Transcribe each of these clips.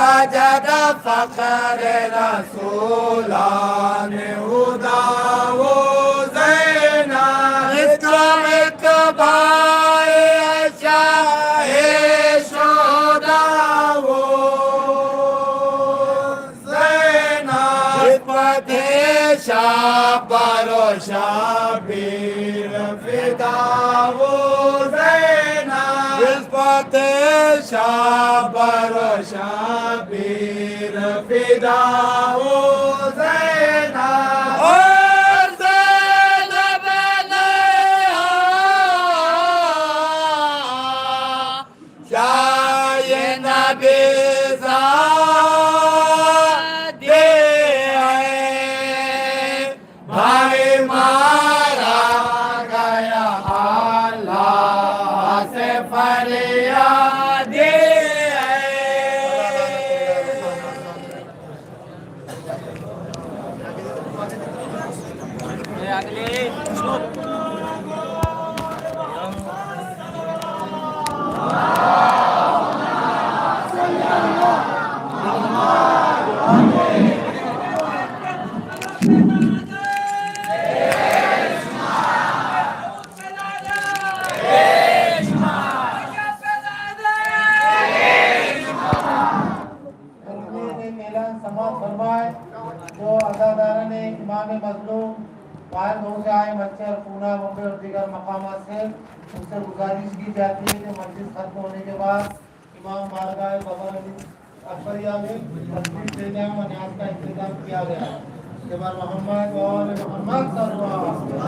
تجد فخر رسولان هدا و زینا ایک بھائی شاہ شودا و زینا شابر و شابیر فدا و زینا شابر و شابیر فدا و زینا مچھر پونا بمبے اور دیگر مقامات سے ان سے گزارش کی جاتی ہے کہ مسجد ختم ہونے کے بعد امام بارگاہ بابر علی اکبریہ میں مسجد سے جام و نیاز کا انتظام کیا گیا ہے کہ بار محمد و آل محمد صلی اللہ علیہ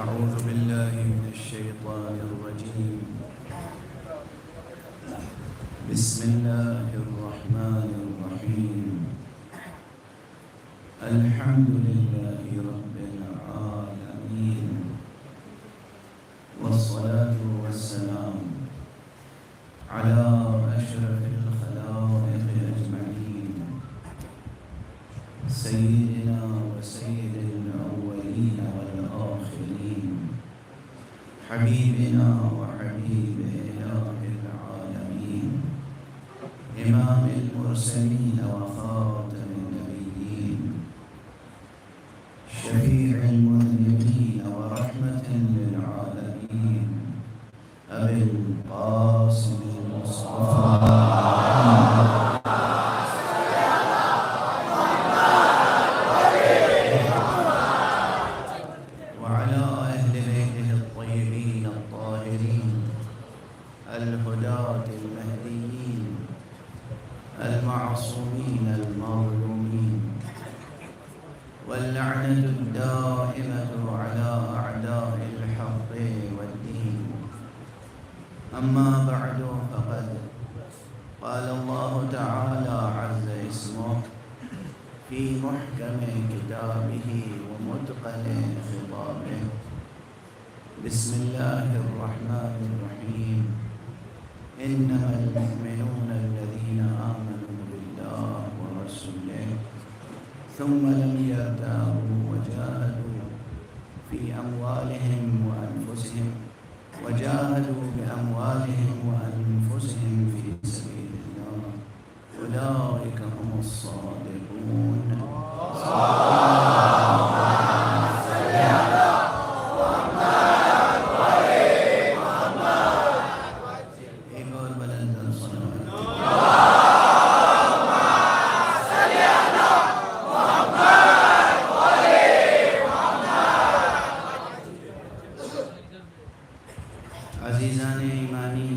أعوذ بالله من الشيطان الرجيم بسم الله الرحمن الرحيم الحمد لله رب العالمين والصلاة والسلام على أشرف الخلائق أجمعين سيدنا وسيد الأولين والآخرين حبيبنا وحبيب إله العالمين إمام المرسلين وخاتم النبيين شفيع المذنبين ورحمة للعالمين أبي القاسم المصطفى الهداة المهديين المعصومين المظلومين واللعنة الدائمة على أعداء الحق والدين أما بعد فقد قال الله تعالى عز اسمه في محكم كتابه ومتقن خطابه بسم الله الرحمن الرحيم إنما المؤمنون الذين آمنوا بالله ورسوله ثم لم يرتابوا وجاهدوا في أموالهم وأنفسهم في سبيل الله أولئك هم الصادقون. ایک اور بلند صلوات. عزیزان ایمانی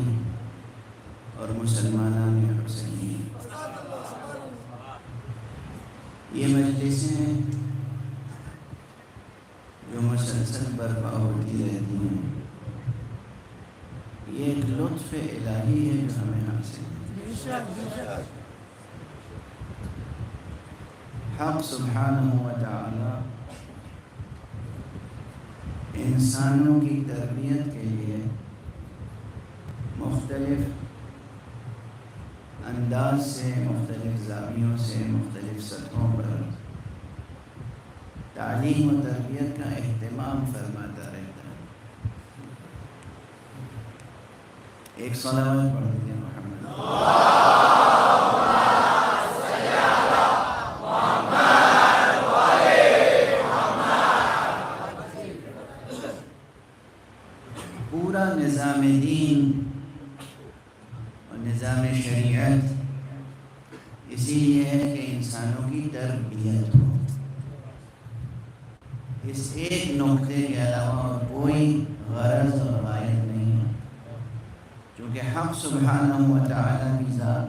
اور مسلمانان حسینی، یہ مجلسیں جو مسلسل برپا ہوتی رہتی ہیں، یہ ایک لطف الہی ہے جو ہمیں حاصل ہے. حق سبحانہ و تعالی انسانوں کی تربیت کے لیے مختلف انداز سے، مختلف زاویوں سے، مختلف سطحوں پر تعلیم و تربیت کا اہتمام فرماتا رہتا ہے. ایک صلوات پڑھ دیجیے محمد. پورا نظام دین اور نظام شریعت اسی لیے ہے کہ انسانوں کی تربیت ہو. اس ایک نقطے کے علاوہ اور کوئی غرض اور غائب نہیں ہے، چونکہ حق سبحانہ و تعالی کی ذات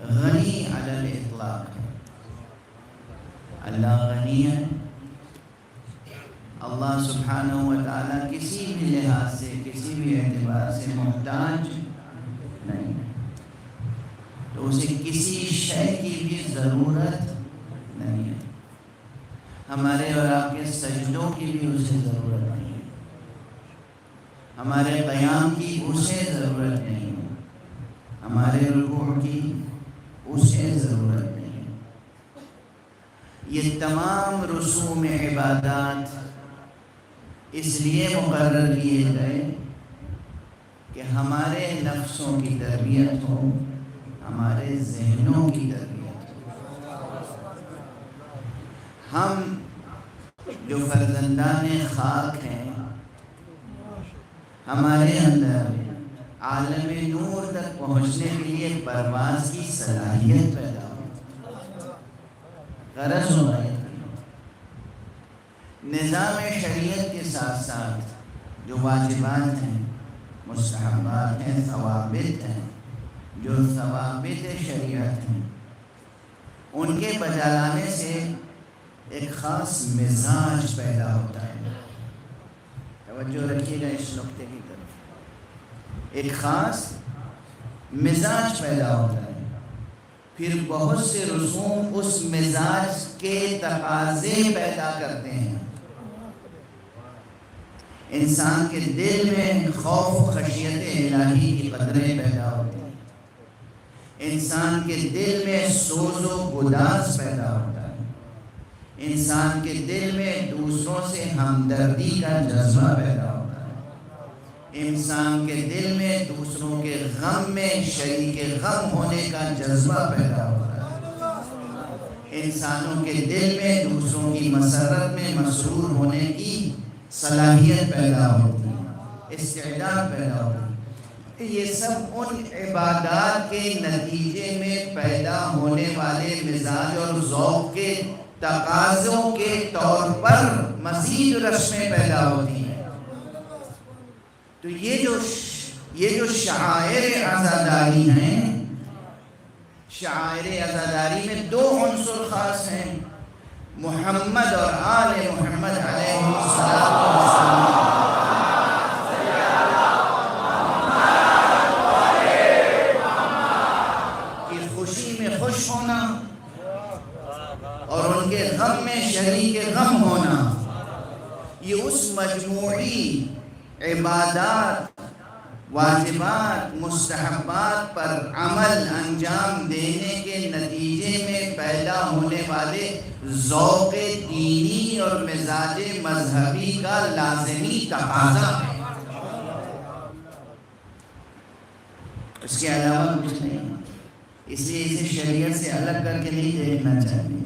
غنی علی الاطلاق ہے. اللہ غنی ہے. اللہ سبحانہ و تعالی کسی بھی لحاظ سے، کسی بھی اعتبار سے محتاج نہیں ہے، تو اسے کسی شے کی بھی ضرورت نہیں ہے. ہمارے اور آپ کے سجدوں کی بھی اسے ضرورت نہیں ہے، ہمارے قیام کی اسے ضرورت نہیں ہے، ہمارے رکوع کی اسے ضرورت نہیں ہے. یہ تمام رسوم عبادات اس لیے مقرر کیے گئے کہ ہمارے نفسوں کی تربیت ہو، ہمارے ذہنوں کی تربیت ہو. ہم جو فرزندان خاک ہیں، ہمارے اندر عالم نور تک پہنچنے کے لیے پرواز کی صلاحیت پیدا ہو. غرض ہو رہی ہے نظام شریعت کے ساتھ ساتھ جو واجبات ہیں، مستحبات ہیں، ثوابت ہیں، جو ثوابت شریعت ہیں، ان کے بجا لانے سے ایک خاص مزاج پیدا ہوتا ہے. توجہ رکھیے گا اس نقطے کی طرف. ایک خاص مزاج پیدا ہوتا ہے. پھر بہت سے رسوم اس مزاج کے تقاضے پیدا کرتے ہیں. انسان کے دل میں خوف و خشیت الہی کی قدریں پیدا ہوتی ہیں. انسان کے دل میں سوز و گداز پیدا ہوتا ہے. انسان کے دل میں دوسروں سے ہمدردی کا جذبہ پیدا ہوتا ہے. انسان کے دل میں دوسروں کے غم میں شریک غم ہونے کا جذبہ پیدا ہوتا ہے. انسانوں کے دل میں دوسروں کی مسرت میں مسرور ہونے کی صلاحیت پیدا ہوتی ہے، استعداد پیدا ہوتی ہے. یہ سب ان عبادات کے نتیجے میں پیدا ہونے والے مزاج اور ذوق کے تقاضوں کے طور پر مزید رسمیں پیدا ہوتی ہیں. تو یہ جو شعائر عزاداری ہیں، شعائر عزاداری میں دو عنصر خاص ہیں، محمد اور آل محمد علیہ السلام. غم میں شریک غم ہونا، یہ اس مجموعی عبادات، واجبات، مستحبات پر عمل انجام دینے کے نتیجے میں پیدا ہونے والے ذوق دینی اور مزاج مذہبی کا لازمی تقاضا ہے، اس کے علاوہ کچھ نہیں۔ اس لیے اسے شریعت سے الگ کر کے نہیں دیکھنا چاہیے۔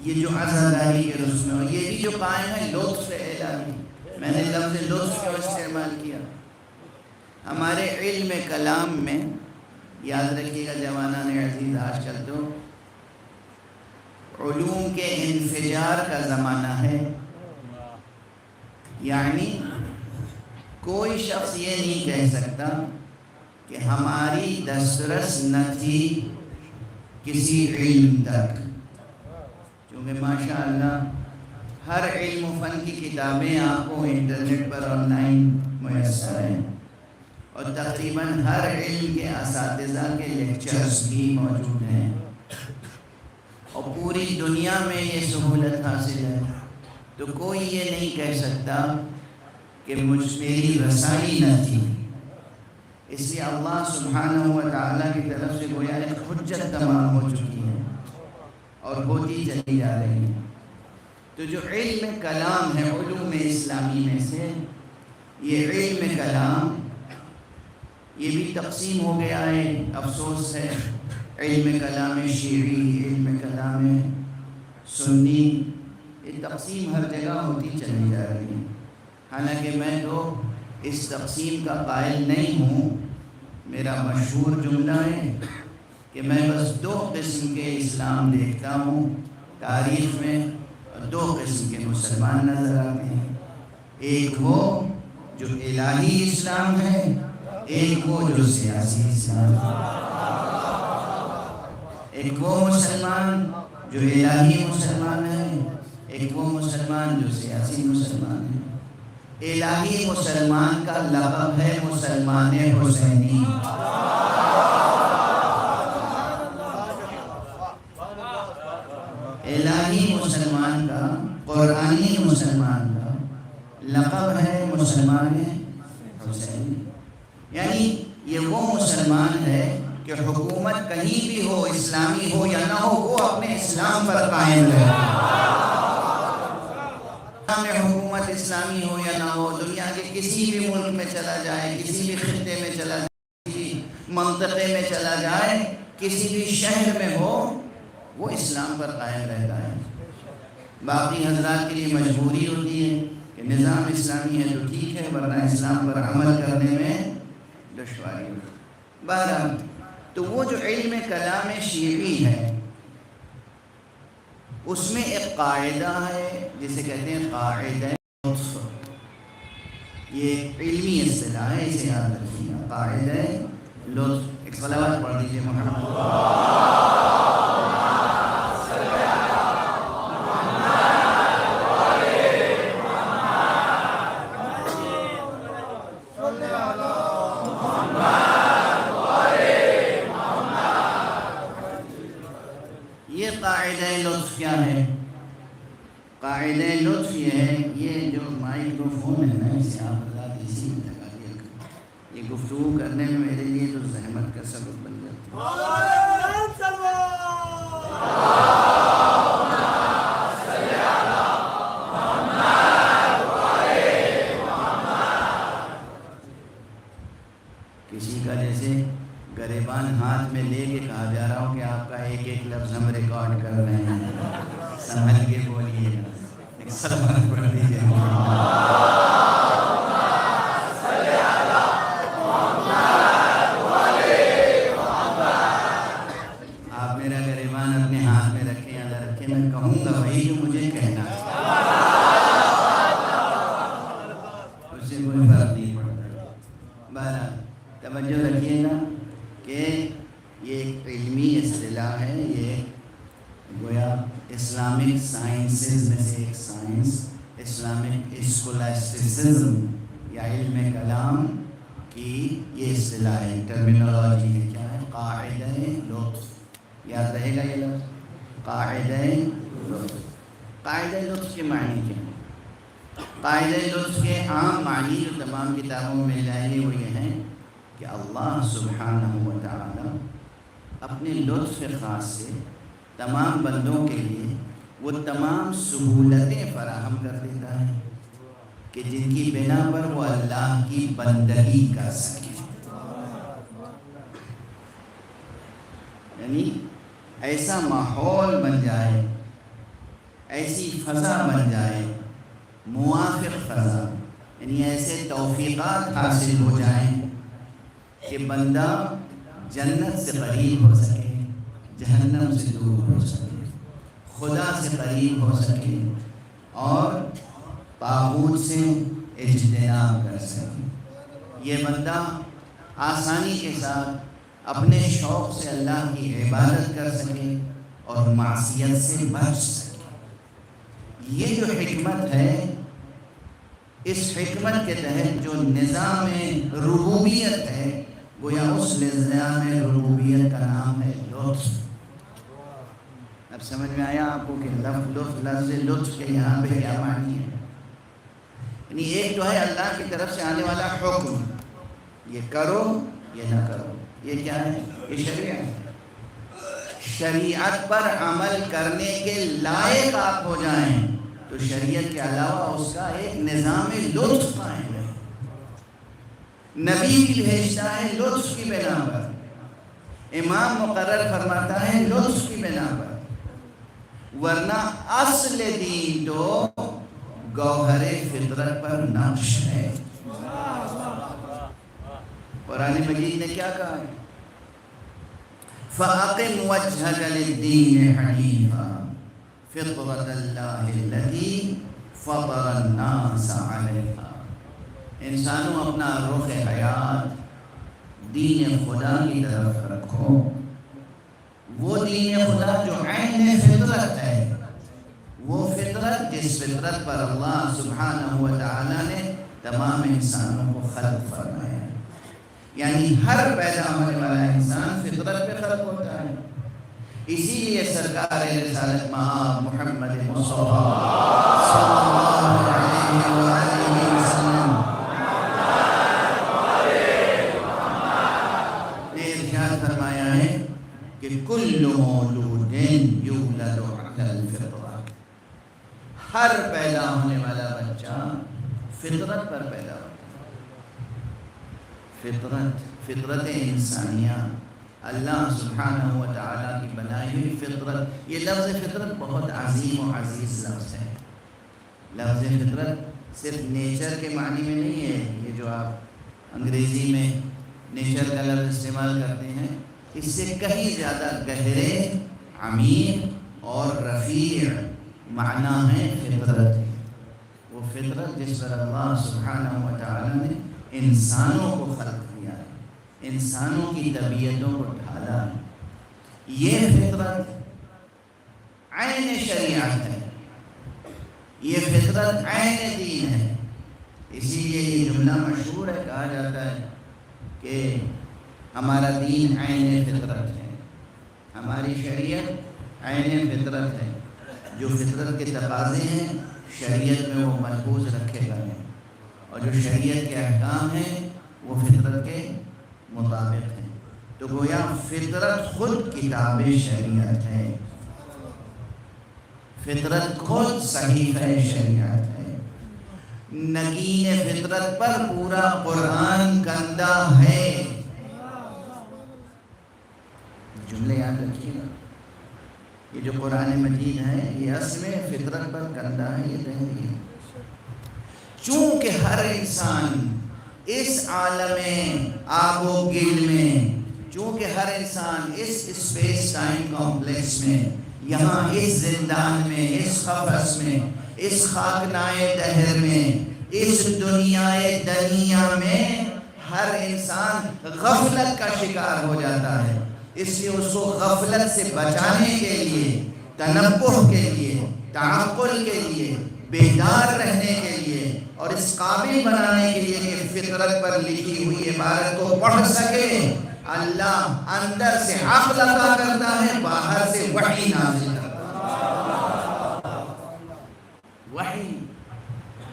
یہ جو عزاداری کے رسم ہے، یہ بھی جو قائم ہے لطف الہی، میں نے لفظ لطف کو استعمال کیا۔ ہمارے علم کلام میں یاد رکھیے گا جوانان عزیز، آج کل تو علوم کے انفجار کا زمانہ ہے، یعنی کوئی شخص یہ نہیں کہہ سکتا کہ ہماری دسترس نہ تھی کسی علم تک، کیونکہ ماشاءاللہ ہر علم و فن کی کتابیں آپ کو انٹرنیٹ پر آن لائن میسر ہیں، اور تقریباً ہر علم کے اساتذہ کے لیکچرز بھی موجود ہیں، اور پوری دنیا میں یہ سہولت حاصل ہے، تو کوئی یہ نہیں کہہ سکتا کہ میری رسائی نہ تھی۔ اس لیے اللہ سبحانہ و تعالیٰ کی طرف سے گویا ایک حجت تمام ہو چکی ہے اور ہوتی چلی جا رہی ہے۔ تو جو علم کلام ہے علوم اسلامی میں سے، یہ علم کلام یہ بھی تقسیم ہو گیا ہے، افسوس ہے، علم کلام شیعی، علم کلام سنی، یہ تقسیم ہر جگہ ہوتی چلی جا رہی ہے۔ حالانکہ میں تو اس تقسیم کا قائل نہیں ہوں، میرا مشہور جملہ ہے کہ میں بس دو قسم کے اسلام دیکھتا ہوں تاریخ میں، اور دو قسم کے مسلمان نظر آتے ہیں، ایک وہ جو الہی اسلام ہے، ایک وہ جو سیاسی اسلام ہے۔ ایک وہ مسلمان جو الہی مسلمان ہے، ایک وہ مسلمان جو سیاسی مسلمان ہے۔ الہی مسلمان کا لقب ہے مسلمان حسینی، الہی مسلمان کا، قرآنی مسلمان کا لقب ہے مسلمان حسینی، یعنی یہ وہ مسلمان ہے کہ حکومت کہیں بھی ہو، اسلامی ہو یا نہ ہو، وہ اپنے اسلام پر قائم رہے۔ حکومت اسلامی ہو یا نہ ہو، دنیا کے کسی بھی ملک میں چلا جائے، کسی بھی خطے میں چلا جائے، کسی منطقے میں چلا جائے، کسی بھی شہر میں ہو، وہ اسلام پر قائم رہتا ہے۔ باقی حضرات کے لیے مجبوری ہوتی ہے کہ نظام اسلامی ہے تو ٹھیک ہے، ورنہ اسلام پر عمل کرنے میں دشواری ہوتی۔ بہرحال تو وہ جو علم کلام شیعی ہے، اس میں ایک قاعدہ ہے جسے کہتے ہیں قاعدہ لطف، یہ علمی اصطلاح ہے، اسے یاد رکھیے، قاعدہ لطف۔ ایک صلوات پڑھ دیجیے محمد۔ یہ قاعدہ لطف کیا ہے؟ قاعدہ لطف یہ ہے، یہ جو مائکروفون ہے نا، اسے آپ حضرات اسی میں لگا دیا کریں، یہ گفتگو کرنے میں میرے لیے تو زحمت کا سبب بن جاتا ہے۔ کسی کا جیسے گریبان ہاتھ میں لے کے کہا جا رہا ہو کہ آپ کا ایک ایک لفظ ہم ریکارڈ کر رہے ہیں، سنبھل کے بولیے گا۔ ایک سلمان پڑھ دیجیے۔ آپ میرا گریبان اپنے ہاتھ میں رکھیں یا نہ رکھیں، میں کہوں گا وہی جو مجھے کہنا ہے، اس سے کوئی فرق نہیں پڑتا۔ بہرحال توجہ رکھیے گا کہ یہ ایک علمی اصطلاح ہے، یہ گویا اسلامک سائنسز میں سے ایک سائنس، اسلامک اسکولاسٹسزم یا علم کلام کی یہ اصطلاح ہے، ٹرمینالوجی ہے۔ کیا ہے؟ قاعدہ لطف، یاد رہے گا یہ لفظ، قاعدہ لطف۔ قاعدہ لطف کے معنی کیا ہیں؟ قاعدہ لطف کے عام معنی جو تمام کتابوں میں جائیں گے وہ یہ ہیں کہ اللہ سبحانہ و تعالی اپنے لطف خاص سے تمام بندوں کے لیے وہ تمام سہولتیں فراہم کر دیتا ہے کہ جن کی بنا پر وہ اللہ کی بندگی کر سکیں. یعنی ایسا ماحول بن جائے، ایسی فضا بن جائے، موافق فضا، یعنی ایسے توفیقات حاصل ہو جائیں کہ بندہ جنت سے قریب ہو سکے، جہنم سے دور ہو سکے، خدا سے قریب ہو سکے اور طاغوت سے اجتناب کر سکے. یہ بندہ آسانی کے ساتھ اپنے شوق سے اللہ کی عبادت کر سکے اور معصیت سے بچ سکے. یہ جو حکمت ہے، اس حکمت کے تحت جو نظام ربوبیت ہے، گویا اس نظام ربوبیت کا نام ہے لطف. اب سمجھ میں آیا آپ کو کہ لفظ لطف کے یہاں پہ کیا معنی ہے؟ یعنی ایک تو ہے اللہ کی طرف سے آنے والا حکم، یہ کرو یہ نہ کرو، یہ کیا ہے؟ یہ شریعت ہے. شریعت پر عمل کرنے کے لائق آپ ہو جائیں تو شریعت کے علاوہ اس کا ایک نظام لطف قائم ہے. نبی کی بھیجتا ہے لطف کی بنا پر، امام مقرر فرماتا ہے لطف کی بنا پر، ورنہ اصل دین تو گوہر فطرت پر نقش ہے. قرآن مجید نے کیا کہا ہے؟ فَأَقِمْ وَجْهَكَ لِلدِّينِ حَنِيفًا فِطْرَةَ اللَّهِ الَّتِي فَطَرَ النَّاسَ عَلَيْهَا. انسانوں اپنا رخ حیات دین خدا کی طرف رکھو، وہ دین خدا جو عین فطرت ہے، وہ فطرت جس فطرت پر اللہ سبحانہ و تعالی نے تمام انسانوں کو خلق فرمایا. یعنی ہر پیدا ہونے والا انسان فطرت پہ خلق ہوتا ہے. اسی لیے سرکار رسالت مآب محمد مصطفیٰ صلی اللہ علیہ وآلہ وسلم نے ارشاد فرمایا ہے کہ کل مولود یولد علی الفطرہ، ہر پیدا ہونے والا بچہ فطرت پر پیدا ہوتا ہے. فطرت انسانیہ، اللہ سبحانہ و تعالیٰ کی بنائی ہوئی فطرت. یہ لفظ فطرت بہت عظیم و عزیز لفظ ہے. لفظ فطرت صرف نیچر کے معنی میں نہیں ہے. یہ جو آپ انگریزی میں نیچر کا لفظ استعمال کرتے ہیں، اس سے کہیں زیادہ گہرے، عمیق اور رفیع معنی ہے فطرت. وہ فطرت جس پر اللہ سبحانہ و تعالیٰ نے انسانوں کو خلق کیا ہے، انسانوں کی طبیعتوں کو ڈھالا ہے. یہ فطرت عین شریعت ہے، یہ فطرت عین دین ہے. اسی لیے یہ جملہ مشہور ہے، کہا جاتا ہے کہ ہمارا دین عین فطرت ہے، ہماری شریعت عین فطرت ہے. جو فطرت کے تقاضے ہیں شریعت میں وہ ملحوظ رکھے گئے ہیں، اور جو شریعت کے احکام ہیں وہ فطرت کے مطابق ہیں. تو گویا فطرت خود کتاب شریعت ہے، فطرت خود صحیفہ شریعت ہے. نگین فطرت پر پورا قرآن کندہ ہے. جملے یاد رکھیے گا، یہ جو قرآن مجید ہے یہ اصل میں فطرت پر کندہ ہے. یہ تحریر ہے چونکہ ہر انسان اس عالم آب و گل میں، چونکہ ہر انسان اس اسپیس ٹائم کمپلیکس میں، یہاں اس زندان میں، اس قفس میں، اس خاکنائے دہر میں، اس دنیائے دنیا میں ہر انسان غفلت کا شکار ہو جاتا ہے. اس لیے اس کو غفلت سے بچانے کے لیے، تنبہ کے لیے، تعقل کے لیے، بیدار رہنے کے لیے اور اس قابل بنانے کے لیے کہ فطرت پر لکھی ہوئی عبارت کو پڑھ سکے، اللہ اندر سے عقل عطا کرتا ہے، باہر سے وحی نازل کرتا ہے. وحی،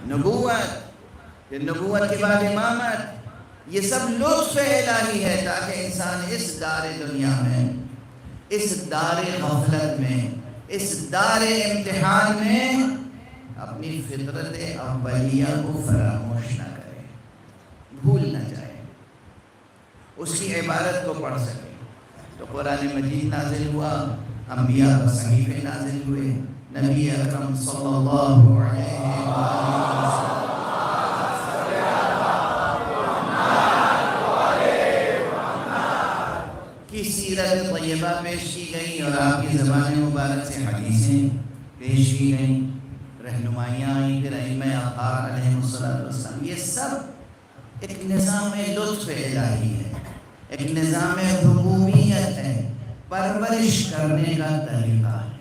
نبوت، پھر نبوت کے بعد امامت، یہ سب لطف الہی ہے تاکہ انسان اس دار دنیا میں، اس دار غفلت میں، اس دار امتحان میں اپنی فطرت اولیہ کو فراموش نہ کرے، بھول نہ جائے، اس کی عبادت کو پڑھ سکے۔ تو قرآن مجید نازل ہوا، انبیاء و صحیفے نازل ہوئے، نبی اکرم صلی اللہ علیہ وسلم کی سیرت طیبہ پیش کی گئی اور آپ کی زبان مبارک سے حدیثیں پیش کی گئیں، رہنمائیاں آئیں، پھر ائمہ اطہار علیہ السلام۔ یہ سب ایک نظام لطف الہی ہے، ایک نظام ربوبیت ہے، پرورش کرنے کا طریقہ ہے۔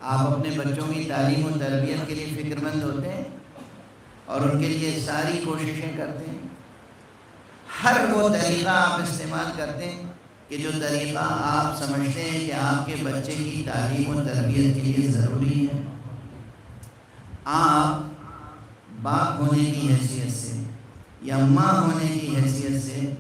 آپ اپنے بچوں کی تعلیم و تربیت کے لیے فکر مند ہوتے ہیں اور ان کے لیے ساری کوششیں کرتے ہیں، ہر وہ طریقہ آپ استعمال کرتے ہیں کہ جو طریقہ آپ سمجھتے ہیں کہ آپ کے بچے کی تعلیم و تربیت کے لیے ضروری ہے۔ آپ باپ ہونے کی حیثیت سے یا ماں ہونے کی حیثیت سے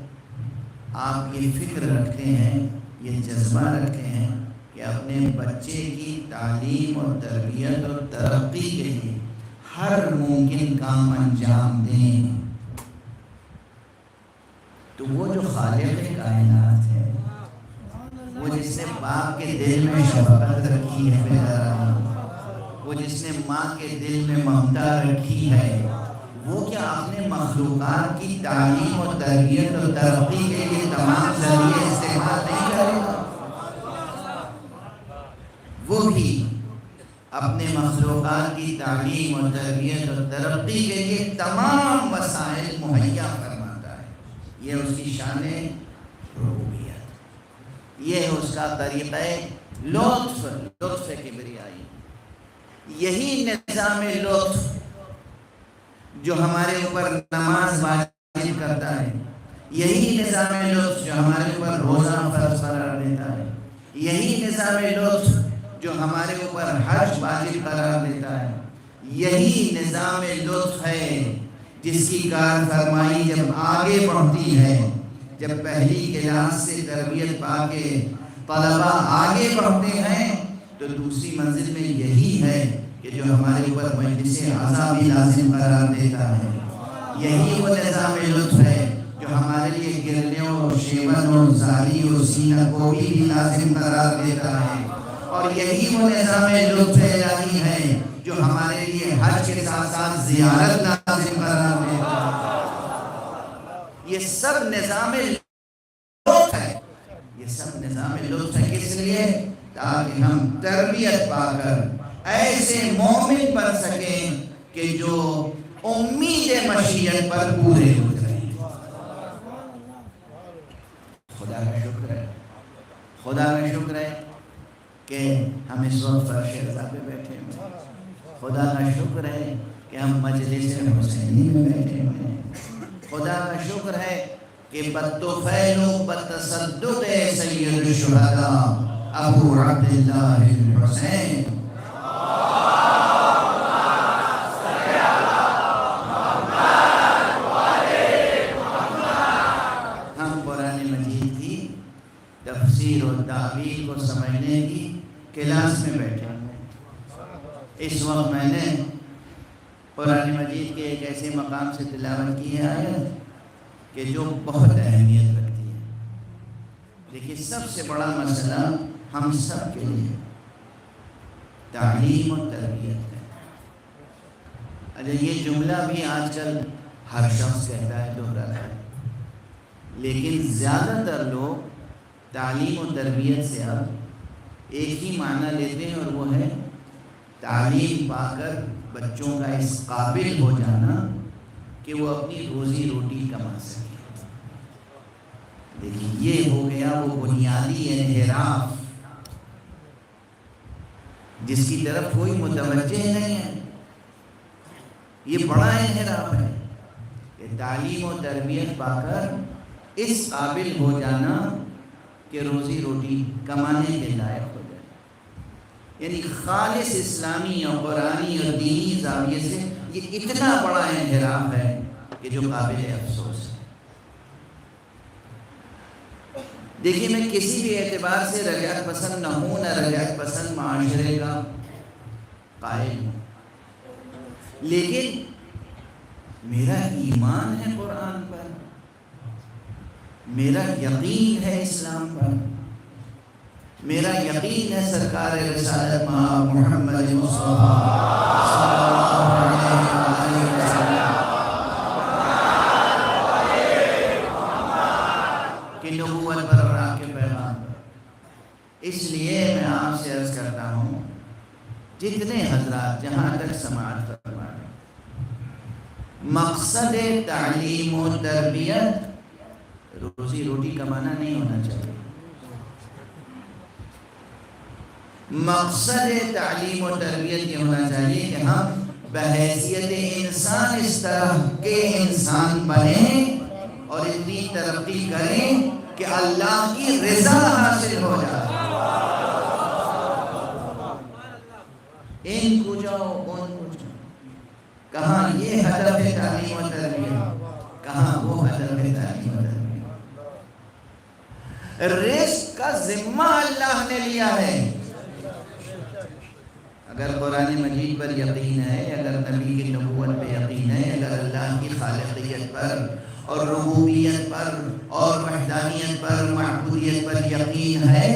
آپ یہ فکر رکھتے ہیں، یہ جذبہ رکھتے ہیں کہ اپنے بچے کی تعلیم اور تربیت اور ترقی کے لیے ہر ممکن کام انجام دیں۔ تو وہ جو خالق کائنات ہے، وہ جس نے باپ کے دل میں شفقت رکھی ہے، وہ جس نے ماں کے دل میں ممتا رکھی ہے، وہ کیا اپنے مخلوقات کی تعلیم و تربیت اور ترقی کے لیے تمام ذریعے استعمال نہیں کرے گا؟ وہ بھی اپنے مخلوقات کی تعلیم و تربیت اور ترقی کے لیے تمام وسائل مہیا فرماتا ہے۔ یہ اس کی شان ربوبیت، یہ ہے اس کا طریقہ لطف کبریائی۔ یہی نظام لطف جو ہمارے اوپر نماز واجب کرتا ہے، یہی نظام لطف جو ہمارے اوپر روزہ فرض قرار دیتا ہے، یہی نظام لطف جو ہمارے اوپر حج واجب قرار دیتا ہے، یہی نظام لطف ہے جس کی کار فرمائی جب آگے بڑھتی ہے، جب پہلی کلاس سے تربیت پا کے طلبہ آگے بڑھتے ہیں تو دوسری منزل میں یہی ہے کہ جو ہمارے اوپر مجلس عزا بھی لازم قرار دیتا ہے۔ یہی وہ نظام لطف ہے جو ہمارے لیے گرنے اور شیون اور زاری اور سینہ کو بھی لازم قرار دیتا ہے، اور یہی وہ نظام لطف الہی ہے جو ہمارے لیے حج کے ساتھ ساتھ زیارت لازم قرار دیتا ہے۔ یہ سب نظام لطف ہے، یہ سب نظام لطف ہے، کس لیے؟ تاکہ ہم تربیت پا کر ایسے مومن بن سکیں کہ جو امید مشیت پر پورے اتریں۔ خدا کا شکر ہے، خدا کا شکر ہے کہ ہم اس وقت فرش رضا پہ بیٹھے ہوئے ہیں، خدا کا شکر ہے کہ ہم مجلس حسینی میں بیٹھے ہوئے ہیں، خدا کا شکر ہے کہ بالطفیل و بالتصدق سید الشہداء ابو عبداللہ الحسین ہم قرآن مجید کی تفسیر و تعبیر کو سمجھنے کی کلاس میں بیٹھے ہیں۔ اس وقت میں نے قرآن مجید کے ایک ایسے مقام سے تلاوت کی ہے آیت کہ جو بہت اہمیت رکھتی ہے۔ دیکھیے، سب سے بڑا مسئلہ ہم سب کے لیے تعلیم و تربیت ہے۔ یہ جملہ بھی آج کل ہر شخص کہتا ہے، دہراتا ہے، لیکن زیادہ تر لوگ تعلیم و تربیت سے اب ایک ہی معنی لیتے ہیں، اور وہ ہے تعلیم پا کر بچوں کا اس قابل ہو جانا کہ وہ اپنی روزی روٹی کما سکے۔ لیکن یہ ہو گیا وہ بنیادی انحراف جس کی طرف کوئی متوجہ نہیں ہے۔ یہ بڑا انحراف ہے کہ تعلیم و تربیت پا کر اس قابل ہو جانا کہ روزی روٹی کمانے کے لائق ہو جائے۔ یعنی خالص اسلامی اور قرآنی اور دینی زاویے سے یہ اتنا بڑا انحراف ہے کہ جو قابل افسوس ہے۔ دیکھیے میں کسی بھی اعتبار سے رجعت پسند نہ ہوں، نہ رجعت پسند معاشرے کا قائل ہوں، لیکن میرا ایمان ہے قرآن پر، میرا یقین ہے اسلام پر، میرا یقین ہے سرکار رسالت مآب محمد مصطفیٰ صلی اللہ علیہ وسلم کی نبوت پر اور آپ کے پیغام پر۔ اس لیے میں آپ سے عرض کرتا ہوں، جتنے حضرات جہاں تک سماعت فرما رہے ہیں، مقصد تعلیم و تربیت روزی روٹی کمانا نہیں ہونا چاہیے۔ مقصد تعلیم و تربیت یہ ہونا چاہیے کہ ہم بحیثیت انسان اس طرح کے انسان بنیں اور اتنی ترقی کریں کہ اللہ کی رضا حاصل ہو جائے۔ ان کو جاؤ ان کو جاؤ، کہاں یہ ہدف ہے تعلیم و تربیت، کہاں وہ ہدف ہے تعلیم و تربیت۔ رزق کا ذمہ اللہ نے لیا ہے۔ اگر قرآن مجید پر یقین ہے، اگر نبی کی نبوت پہ یقین ہے، اگر اللہ کی خالقیت پر اور ربوبیت پر اور وحدانیت پر معبودیت پر یقین ہے،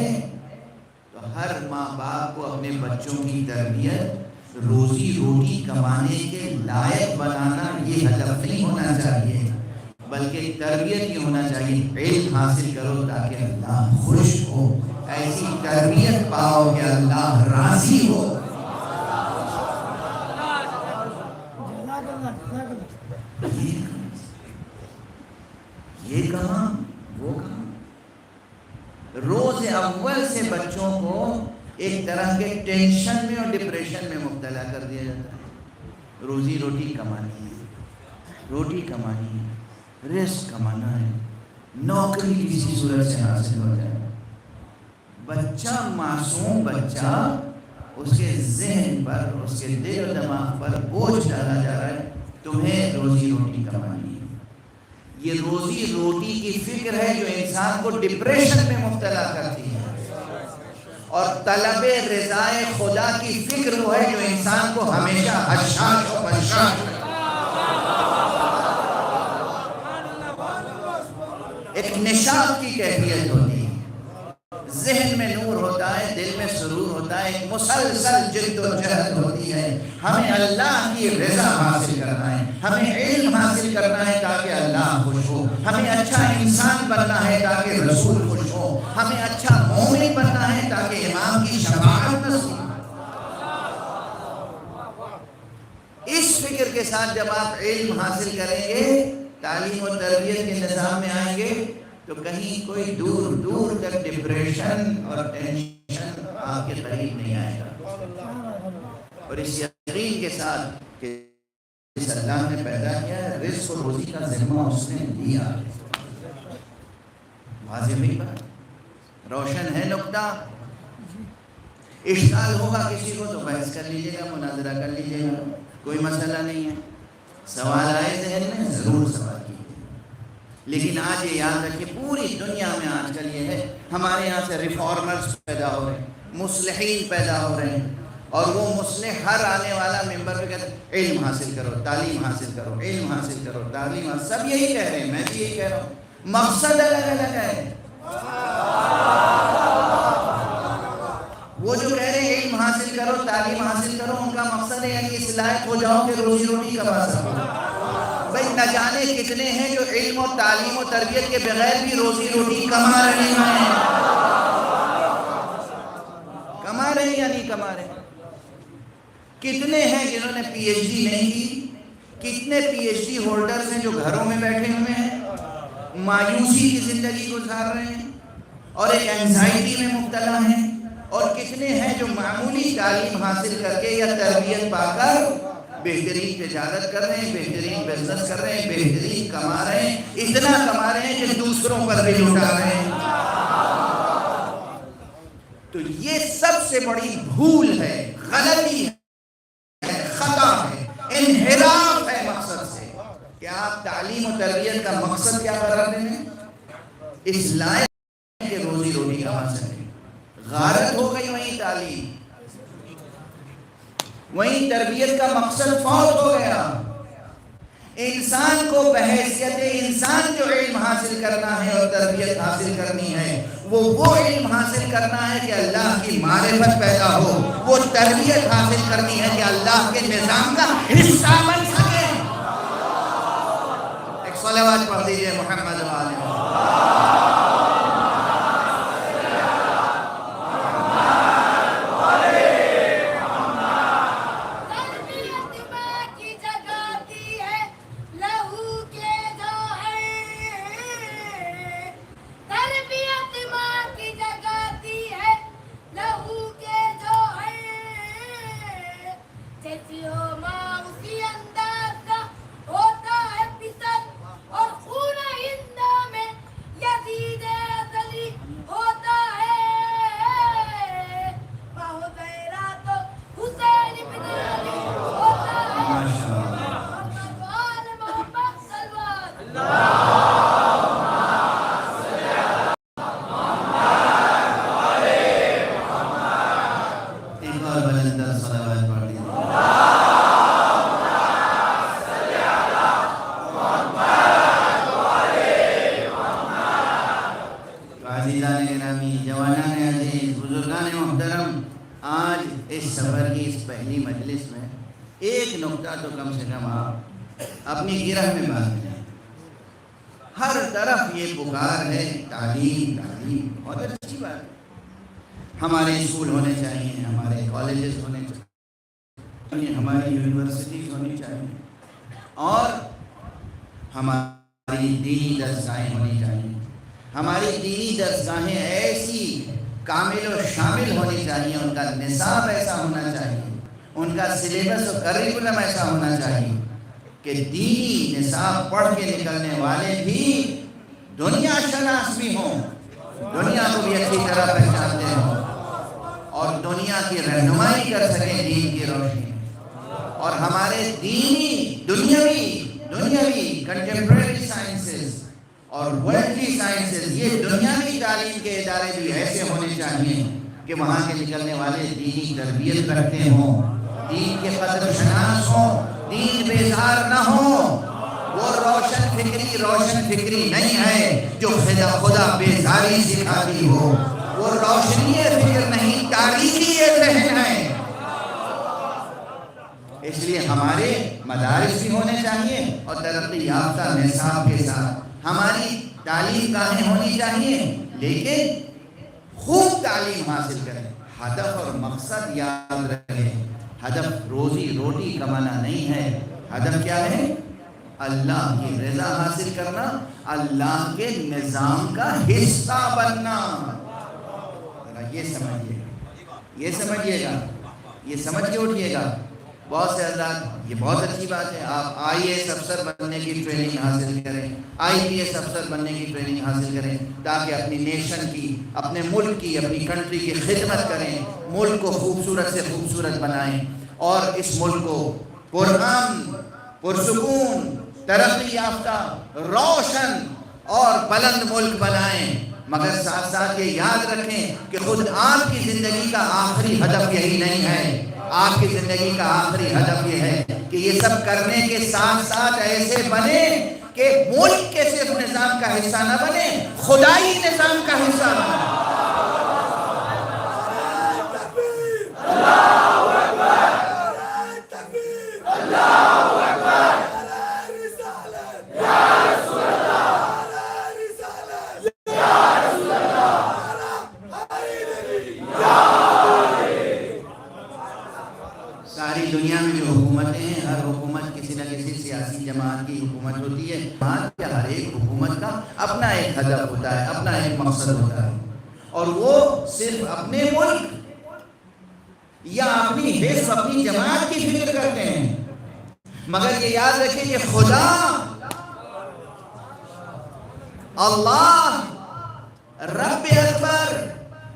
تو ہر ماں باپ کو اپنے بچوں کی تربیت روزی روٹی کمانے کے لائق بنانا یہ ہدف نہیں ہونا چاہیے، بلکہ تربیت یہ ہونا چاہیے علم حاصل کرو تاکہ اللہ خوش ہو، ایسی تربیت پاؤ کہ اللہ راضی ہو۔ یہ کہاں وہ کہاں، روز اول سے بچوں کو ایک طرح کے ٹینشن میں اور ڈپریشن میں مبتلا کر دیا جاتا ہے۔ روزی روٹی کمانی ہے، روٹی کمانی ہے، رزق کمانا ہے، نوکری کسی صورت سے حاصل ہو جائے۔ بچہ معصوم بچہ، اس کے ذہن پر، اس کے دل و دماغ پر بوجھ ڈالا جا رہا ہے، تمہیں روزی روٹی کمانی ہے۔ یہ روزی روٹی کی فکر ہے جو انسان کو ڈپریشن میں مبتلا کرتی ہے، اور طلب رضائے خدا کی فکر وہ ہے جو انسان کو ہمیشہ حشاش و بشاش ایک نشاط کی کیفیت ہوتی ہے، ذہن میں نور ہوتا ہے، دل میں سرور ہوتا ہے، ایک مسلسل جد و جہد ہوتی ہے۔ ہمیں اللہ کی رضا حاصل کرنا ہے، ہمیں علم حاصل کرنا ہے تاکہ اللہ خوش ہو، ہمیں اچھا انسان بننا ہے تاکہ رسول خوش ہو، ہمیں اچھا مومن بننا ہے تاکہ امام کی شفاعت نصیب ہو۔ اس فکر کے ساتھ جب آپ علم حاصل کریں گے، تعلیم و تربیت کے نظام میں آئیں گے، تو کہیں کوئی دور دور تک ڈپریشن اور ٹینشن آپ کے قریب نہیں آئے گا۔ اور اس یقین کے ساتھ کہ جس اللہ نے پیدا کیا ہے، رزق و روزی کا ذمہ اس نے لیا۔ واضح نہیں بات، روشن ہے نقطہ۔ اشکال ہوگا کسی کو تو بحث کر لیجیے گا، مناظرہ کر لیجیے گا، کوئی مسئلہ نہیں ہے۔ سوال آئے ذہن میں ضرور سوال کیجیے، لیکن آج یہ یاد رکھیے پوری دنیا میں آج کل یہ ہے، ہمارے یہاں سے ریفارمرز پیدا ہو رہے ہیں، مصلحین پیدا ہو رہے ہیں، اور وہ مصلح ہر آنے والا ممبر پہ کہتے ہیں علم حاصل کرو، تعلیم حاصل کرو، علم حاصل کرو، تعلیم حاصل، سب یہی کہہ رہے ہیں، میں بھی یہی کہہ رہا ہوں، مقصد الگ الگ ہے۔ وہ جو کہہ رہے ہیں علم حاصل کرو، تعلیم حاصل کرو، ان کا مقصد ہے یعنی اس لائق ہو جاؤ کہ روزی روٹی کما سکو۔ بھائی نہ جانے کتنے ہیں جو علم و تعلیم و تربیت کے بغیر بھی روزی روٹی کما رہے ہیں، کما رہے ہیں یا نہیں کما رہے ہیں؟ کتنے ہیں جنہوں نے پی ایچ ڈی نہیں کی؟ کتنے پی ایچ ڈی ہولڈرز ہیں جو گھروں میں بیٹھے ہوئے ہیں، مایوسی کی زندگی گزار رہے ہیں اور ایک اینزائٹی میں مبتلا ہیں، اور کتنے ہیں جو معمولی تعلیم حاصل کر کے یا تربیت پا کر بہترین تجارت کر رہے ہیں، بہترین بزنس کر رہے ہیں، بہترین کما رہے ہیں، اتنا کما رہے ہیں کہ دوسروں پر بھی لٹا رہے ہیں۔ تو یہ سب سے بڑی بھول ہے، غلطی ہے، خطا ہے، انحراف ہے مقصد سے کہ آپ تعلیم و تربیت کا مقصد کیا قرار دیں ہیں؟ اس لائق کہ روزی روٹی کما سکیں. غارت ہو گئی وہیں تعلیم، وہیں تربیت کا مقصد فوت ہو گیا. انسان کو بحیثیت انسان جو علم حاصل کرنا ہے اور تربیت حاصل کرنی ہے وہ علم حاصل کرنا ہے کہ اللہ کی معرفت پیدا ہو، وہ تربیت حاصل کرنی ہے کہ اللہ کے نظام کا حصہ بن سکے. ایک صلوات پڑھ دیجئے محمد و آلہ محمد. تو کم سے کم آپ اپنی گرہ میں باندھ لیں. ہر طرف یہ پکار ہے تعلیم تعلیم، بہت اچھی بات ہے. ہمارے اسکول ہونے چاہیے، ہمارے کالجز ہونے چاہیے، ہماری یونیورسٹیز ہونی چاہیے، اور ہماری دینی درسگاہیں ہونی چاہیے. ہماری دینی درسگاہیں ایسی کامل و شامل ہونی چاہیے، ان کا نصاب ایسا ہونا چاہیے، ان کا سلیبس و کریکولم ایسا ہونا چاہیے کہ دینی نصاب پڑھ کے نکلنے والے بھی دنیا شناس بھی ہوں، دنیا کو بھی اچھی طرح پہچانتے ہوں اور دنیا کی رہنمائی کر سکیں دین کی روشنی. اور ہمارے دینی دنیاوی کنٹمپریری سائنسز اور ورلڈلی سائنسز، یہ دنیاوی تعلیم کے ادارے بھی ایسے ہونے چاہیے کہ وہاں کے نکلنے والے دینی تربیت رکھتے ہوں، دین کے قدر شناس ہوں، دین بیزار نہ ہوں. وہ روشن فکری نہیں ہے جو خدا بیزاری سکھاتی ہو، وہ روشنی فکر نہیں، تاریکی ذہن ہے. اس لیے ہمارے مدارس بھی ہونے چاہیے اور ترقی یافتہ نصاب کے ساتھ ہماری تعلیم گاہیں ہونی چاہیے، لیکن خوب تعلیم حاصل کریں. ہدف اور مقصد یاد رکھیں، ہدف روزی روٹی کمانا نہیں ہے، ہدف کیا ہے؟ اللہ کی رضا حاصل کرنا، اللہ کے نظام کا حصہ بننا. یہ سمجھیے گا، یہ سمجھ کے اٹھیے گا. بہت سے حضرات، یہ بہت اچھی بات ہے، آپ IAS افسر بننے کی ٹریننگ حاصل کریں، IPS افسر بننے کی ٹریننگ حاصل کریں تاکہ اپنی نیشن کی، اپنے ملک کی، اپنی کنٹری کی خدمت کریں، ملک کو خوبصورت سے خوبصورت بنائیں اور اس ملک کو پرامن، پرسکون، ترقی یافتہ، روشن اور بلند ملک بنائیں. مگر ساتھ ساتھ یہ یاد رکھیں کہ خود آپ کی زندگی کا آخری ہدف یہی نہیں ہے. آپ کی زندگی کا آخری ہدف یہ ہے کہ یہ سب کرنے کے ساتھ ساتھ ایسے بنے کہ ملک کے صرف نظام کا حصہ نہ بنے، خدائی نظام کا حصہ بنے. ساری دنیا میں جو حکومتیں ہیں، ہر حکومت کسی نہ کسی سیاسی جماعت کی حکومت ہوتی ہے. ہر ایک حکومت کا اپنا ایک ہدف ہوتا ہے، اپنا ایک مقصد ہوتا ہے، اور وہ صرف اپنے ملک یا اپنی حزب، اپنی جماعت کی فکر کرتے ہیں. مگر یہ یاد رکھیں کہ خدا، اللہ، رب اکبر،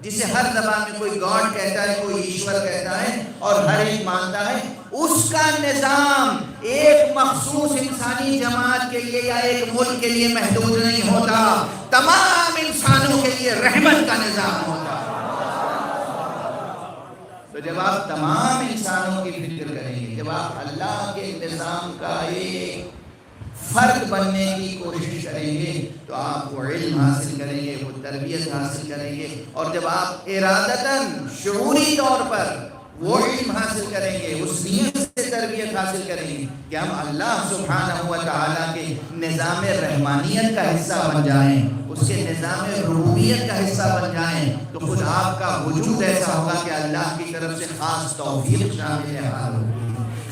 جسے ہر زبان میں کوئی گاڈ کہتا ہے، کوئی ایشور کہتا ہے اور ہر ایک مانتا ہے، اس کا نظام ایک مخصوص انسانی جماعت کے لیے یا ایک ملک کے لیے محدود نہیں ہوتا، تمام انسانوں کے لیے رحمت کا نظام ہوتا ہے۔ تو جب آپ تمام انسانوں کی فکر کریں گے، جب آپ اللہ کے نظام کا ایک فرد بننے کی کوشش کریں گے، تو آپ وہ علم حاصل کریں گے، وہ تربیت حاصل کریں گے، اور جب آپ ارادتاً شعوری طور پر وہ علم حاصل کریں گے، اس نیت سے تربیت حاصل کریں گے کہ ہم اللہ سبحانہ و تعالیٰ کے نظام رحمانیت کا حصہ بن جائیں، اس کے نظام ربوبیت کا حصہ بن جائیں، تو خود آپ کا وجود ایسا ہوگا کہ اللہ کی طرف سے خاص توفیق شامل حال ہوگی،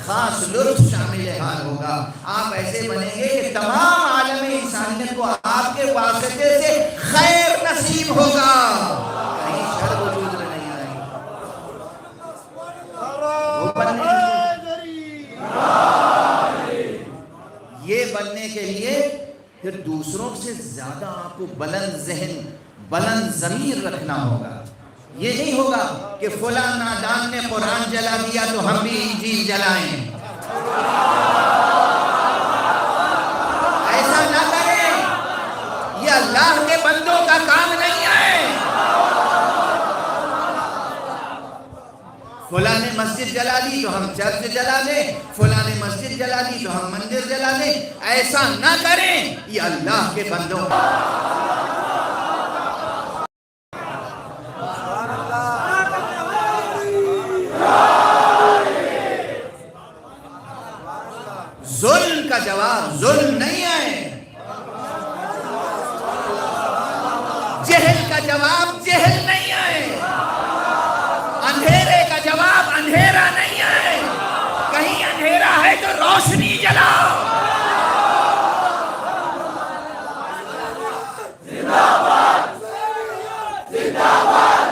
خاص لطف شامل حال ہوگا۔ آپ ایسے بنیں گے کہ تمام عالم انسانیت کو آپ کے واسطے سے خیر نصیب ہوگا، کہیں شر وجود میں نہیں آئے گا۔ یہ بننے کے لیے پھر دوسروں سے زیادہ آپ کو بلند ذہن، بلند ضمیر رکھنا ہوگا۔ یہ نہیں ہوگا کہ فلاں نادان نے قرآن جلا دیا تو ہم بھی انجیل جلائیں، ایسا نہ کریں، یہ اللہ کے بندوں کا کام نہیں ہے۔ فلاں نے مسجد جلا دی تو ہم چرچ جلا دیں، فلاں نے مسجد جلا دی تو ہم مندر جلا دیں، ایسا نہ کریں، یہ اللہ کے بندوں کا ظلم کا جواب ظلم نہیں ہے، جہل کا جواب جہل نہیں ہے، اندھیرے کا جواب اندھیرا نہیں ہے، کہیں اندھیرا ہے تو روشنی جلاؤ۔ زندہ باد، زندہ باد،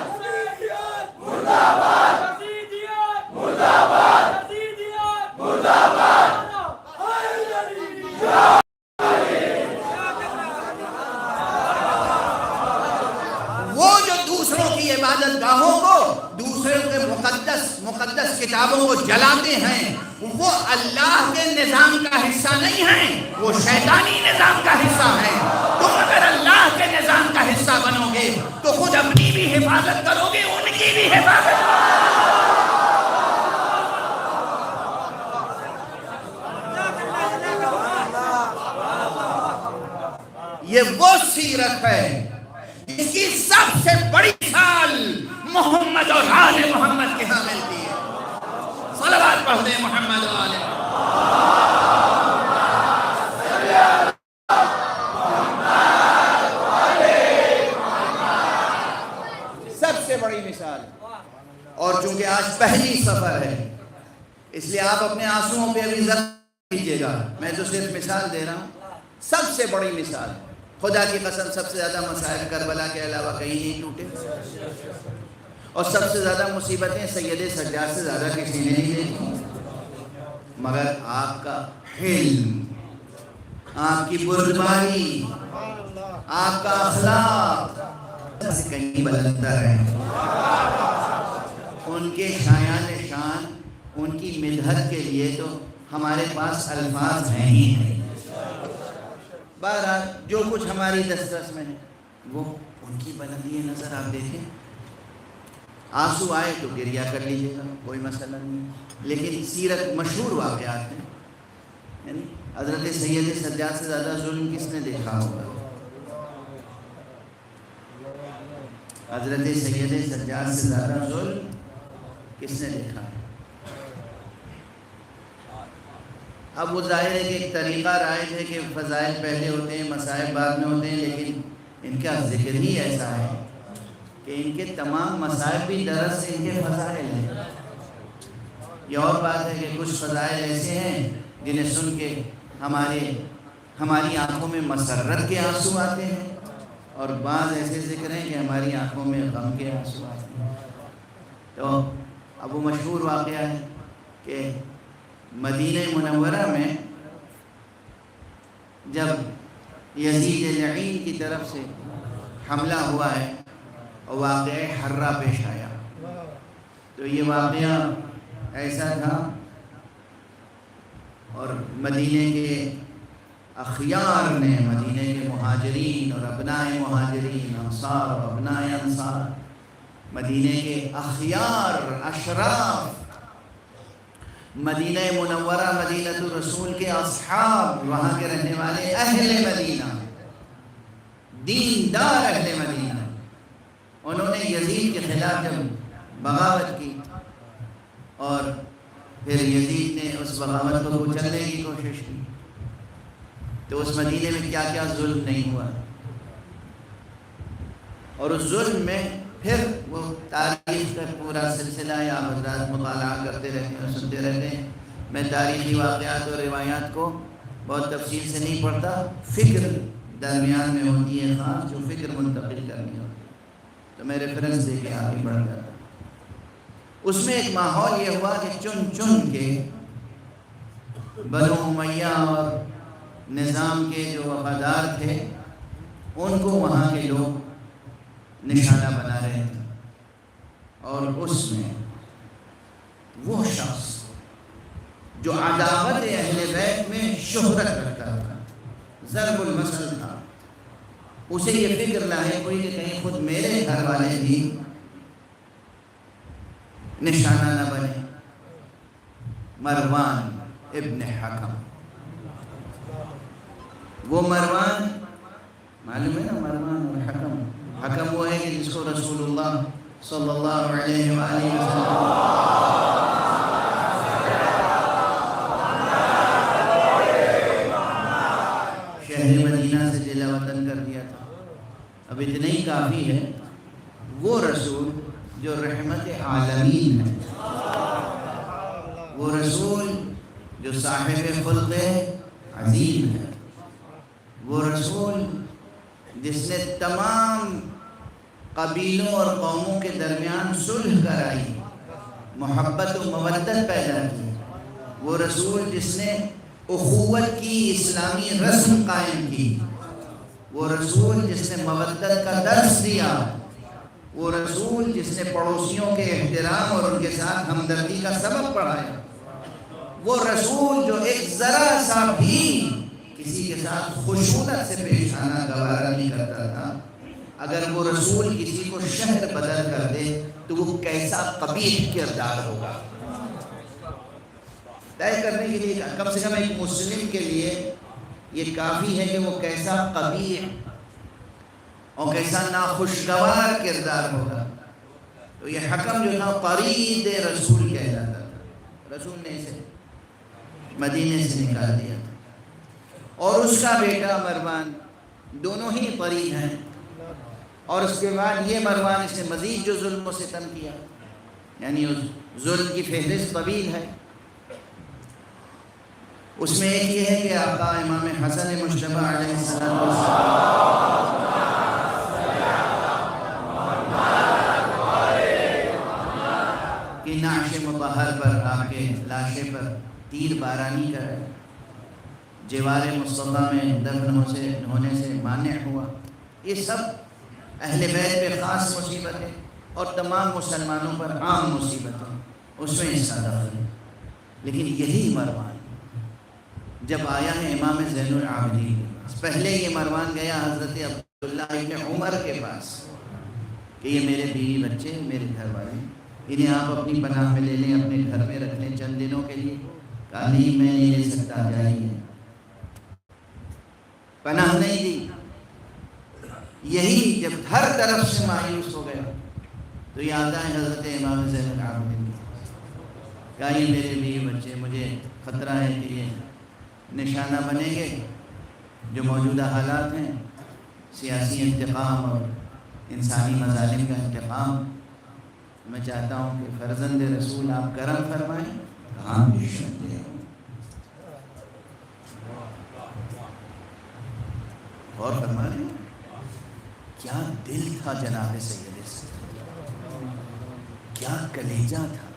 مردہ باد، مردہ باد، مردہ باد۔ وہ جو دوسروں کی عبادت گاہوں کو، دوسروں کے مقدس کتابوں کو جلاتے ہیں، وہ اللہ کے نظام کا حصہ نہیں ہیں، وہ شیطانی نظام کا حصہ ہے۔ تم اگر اللہ کے نظام کا حصہ بنو گے تو خود اپنی بھی حفاظت کرو گے، ان کی بھی حفاظت کرو گے۔ یہ وہ سیرت ہے جس کی سب سے بڑی مثال محمد اور آل محمد کے ہاں ملتی ہے۔ صلوات پڑھ دیں محمد و آل سب سے بڑی مثال، اور چونکہ آج پہلی سفر ہے اس لیے آپ اپنے آنسوؤں پہ ابھی ذرا کیجیے گا، میں تو صرف مثال دے رہا ہوں، سب سے بڑی مثال۔ خدا کی قسم سب سے زیادہ مسائل کربلا کے علاوہ کہیں نہیں ٹوٹے، اور سب سے زیادہ مصیبتیں سید سجاد سے زیادہ کسی نے نہیں دیکھی، مگر آپ کا حلم، آپ کی بردباری، آپ کا اخلاق سے کہیں بلندر ہے۔ ان کے شایان شان، ان کی مدحت کے لیے تو ہمارے پاس الفاظ ہیں ہی نہیں۔ بہرحال جو کچھ ہماری دسترس میں ہے وہ ان کی بلندی نظر آپ دیکھیں، آنسو آئے تو گریہ کر لیجیے گا، کوئی مسئلہ نہیں، لیکن سیرت مشہور واقعات ہیں، یعنی حضرت سید سجاد سے زیادہ ظلم کس نے دیکھا ہوگا؟ حضرت سید سجاد سے زیادہ ظلم کس نے دیکھا؟ اب وہ ظاہر ہے کہ ایک طریقہ رائج ہے کہ فضائل پہلے ہوتے ہیں، مصائب بعد میں ہوتے ہیں، لیکن ان کا ذکر ہی ایسا ہے کہ ان کے تمام مصائب بھی دراصل ان کے فضائل ہیں۔ یہ اور بات ہے کہ کچھ فضائل ایسے ہیں جنہیں سن کے ہماری آنکھوں میں مسرت کے آنسو آتے ہیں، اور بعض ایسے ذکر ہیں کہ ہماری آنکھوں میں غم کے آنسو آتے ہیں۔ تو اب وہ مشہور واقعہ ہے کہ مدینہ منورہ میں جب یزید لعین کی طرف سے حملہ ہوا ہے اور واقعہ حرہ پیش آیا. تو یہ واقعہ ایسا تھا اور مدینے کے اخیار نے، مدینے کے مہاجرین اور ابناء مہاجرین، انصار اور ابناء انصار، مدینے کے اخیار اشراف، مدینہ منورہ مدینہ الرسول کے اصحاب، وہاں کے رہنے والے اہل مدینہ، دیندار اہل مدینہ، انہوں نے یزید کے خلاف جب بغاوت کی اور پھر یزید نے اس بغاوت کو کچلنے کی کوشش کی، تو اس مدینے میں کیا کیا ظلم نہیں ہوا. اور اس ظلم میں پھر وہ تاریخ کا پورا سلسلہ یا حضرات مطالعہ کرتے رہتے ہیں، سنتے رہتے ہیں. میں تاریخی واقعات اور روایات کو بہت تفصیل سے نہیں پڑھتا، فکر درمیان میں ہوتی ہے خاص، جو فکر منتقل کرنی ہوتی ہے، تو میں ریفرنس دے کے آگے بڑھ جاتا. اس میں ایک ماحول یہ ہوا کہ چن چن کے بنو امیہ اور نظام کے جو وفادار تھے ان کو وہاں کے لوگ نشانہ بنا رہے تھے. اور اس میں وہ شخص جو عداوت اہل بیت میں شہرت رکھتا تھا، ضرب المثل تھا، اسے یہ فکر لاحق ہوئی کہ کہیں خود میرے گھر والے بھی نشانہ نہ بنے. مروان ابن حکم، وہ مروان معلوم ہے نا، مروان اور حکم. حکم وہ ہے کہ جس کو رسول اللہ صلی اللہ علیہ وآلہ وسلم شہر مدینہ سے جلا وطن کر دیا تھا. اب اتنا ہی کافی ہے، وہ رسول جو رحمت عالمین ہے، وہ رسول جو صاحب خلق عظیم ہے، وہ رسول جس نے تمام قبیلوں اور قوموں کے درمیان صلح کرائی، محبت و مودت پیدا کی، وہ رسول جس نے اخوت کی اسلامی رسم قائم کی، وہ رسول جس نے مودت کا درس دیا، وہ رسول جس نے پڑوسیوں کے احترام اور ان کے ساتھ ہمدردی کا سبق پڑھایا، وہ رسول جو ایک ذرا سا بھی کسی کے ساتھ خشونت سے پیش آنا گوارا نہیں کرتا تھا. اگر وہ رسول کسی کو شہر بدل کر دے تو وہ کیسا قبیح کردار ہوگا. طے کرنے کے لیے کم سے کم ایک مسلم کے لیے یہ کافی ہے کہ وہ کیسا قبیح اور کیسا ناخوشگوار کردار ہوگا. تو یہ حکم جو تھا قرید رسول کہلاتا تھا. رسول نے اسے مدینے سے نکال دیا تھا، اور اس کا بیٹا مروان، دونوں ہی قرید ہیں. اور اس کے بعد یہ مروان، اس نے مزید جو ظلم و ستم کیا، یعنی اس ظلم کی فہرست طویل ہے. اس میں ایک یہ ہے کہ آقا امام حسن مجتبی علیہ السلام کی نعش مطہر پر، آپ کے لاشے پر تیر بارانی کرے، جوار مصطفیٰ میں دفن ہونے سے مانع ہوا. یہ سب اہل بیت پہ خاص مصیبتیں اور تمام مسلمانوں پر عام مصیبتیں، اس میں اس کا دخل ہے. لیکن یہی مروان جب آیا ہے امام زین العابدین، پہلے یہ مروان گیا حضرت عبداللہ ابن عمر کے پاس کہ یہ میرے بیوی بچے، میرے گھر والے، انہیں آپ اپنی پناہ میں لے لیں، اپنے گھر میں رکھ لیں چند دنوں کے لیے. کہا نہیں، میں نہیں لے سکتا، جائیے. پناہ نہیں دی. یہی جب ہر طرف سے مایوس ہو گیا تو یہ آتا ہے حضرت امام زین العابدین، کہا یہ میرے بیوی بچے، مجھے خطرہ ہے کہ یہ نشانہ بنیں گے. جو موجودہ حالات ہیں، سیاسی انتقام اور انسانی مظالم کا انتقام، میں چاہتا ہوں کہ فرزند رسول آپ کرم فرمائیں. ہاں اور فرما رہے ہیں. کیا دل تھا جناب سید سے، کیا کلیجہ تھا،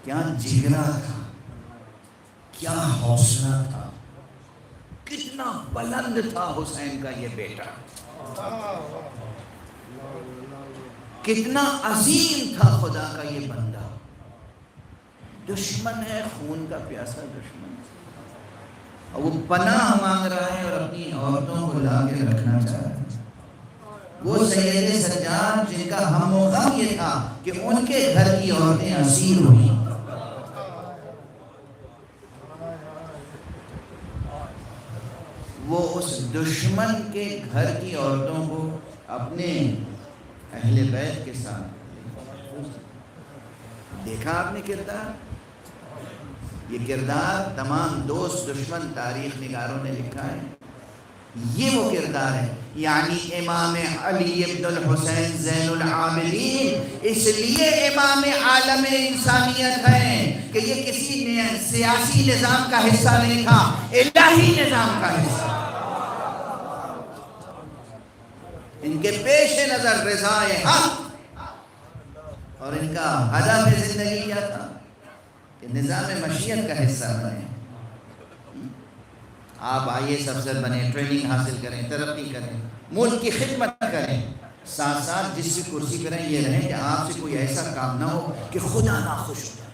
کیا جگرا تھا، کیا حوصلہ تھا، کتنا بلند تھا حسین کا یہ بیٹا. کتنا عظیم تھا خدا کا یہ بندہ. دشمن ہے، خون کا پیاسا دشمن، اور وہ پناہ مانگ رہا ہے اور اپنی عورتوں کو لا کے رکھنا چاہ رہا ہے. وہ سید سجاد جن کا ہم و غم یہ تھا کہ ان کے گھر کی عورتیں اسیر ہوئی. وہ اس دشمن کے گھر کی عورتوں کو اپنے اہل بیت کے ساتھ دیکھا آپ نے کردار. یہ کردار تمام دوست دشمن تاریخ نگاروں نے لکھا ہے. یہ وہ کردار ہے، یعنی امام علی ابن الحسین زین العابدین اس لیے امام عالم انسانیت ہیں کہ یہ کسی سیاسی نظام کا حصہ نہیں تھا، الہی نظام کا حصہ. ان کے پیش نظر رضائے حق اور ان کا ہدف زندگی کیا تھا کہ نظام مشیت کا حصہ بنے. آپ IAS افسر بنے، ٹریننگ حاصل کریں، ترقی کریں، ملک کی خدمت کریں، ساتھ ساتھ جس کی کرسی پہ رہیں یہ رہیں کہ آپ سے کوئی ایسا کام نہ ہو کہ خدا ناخوش ہو جائے.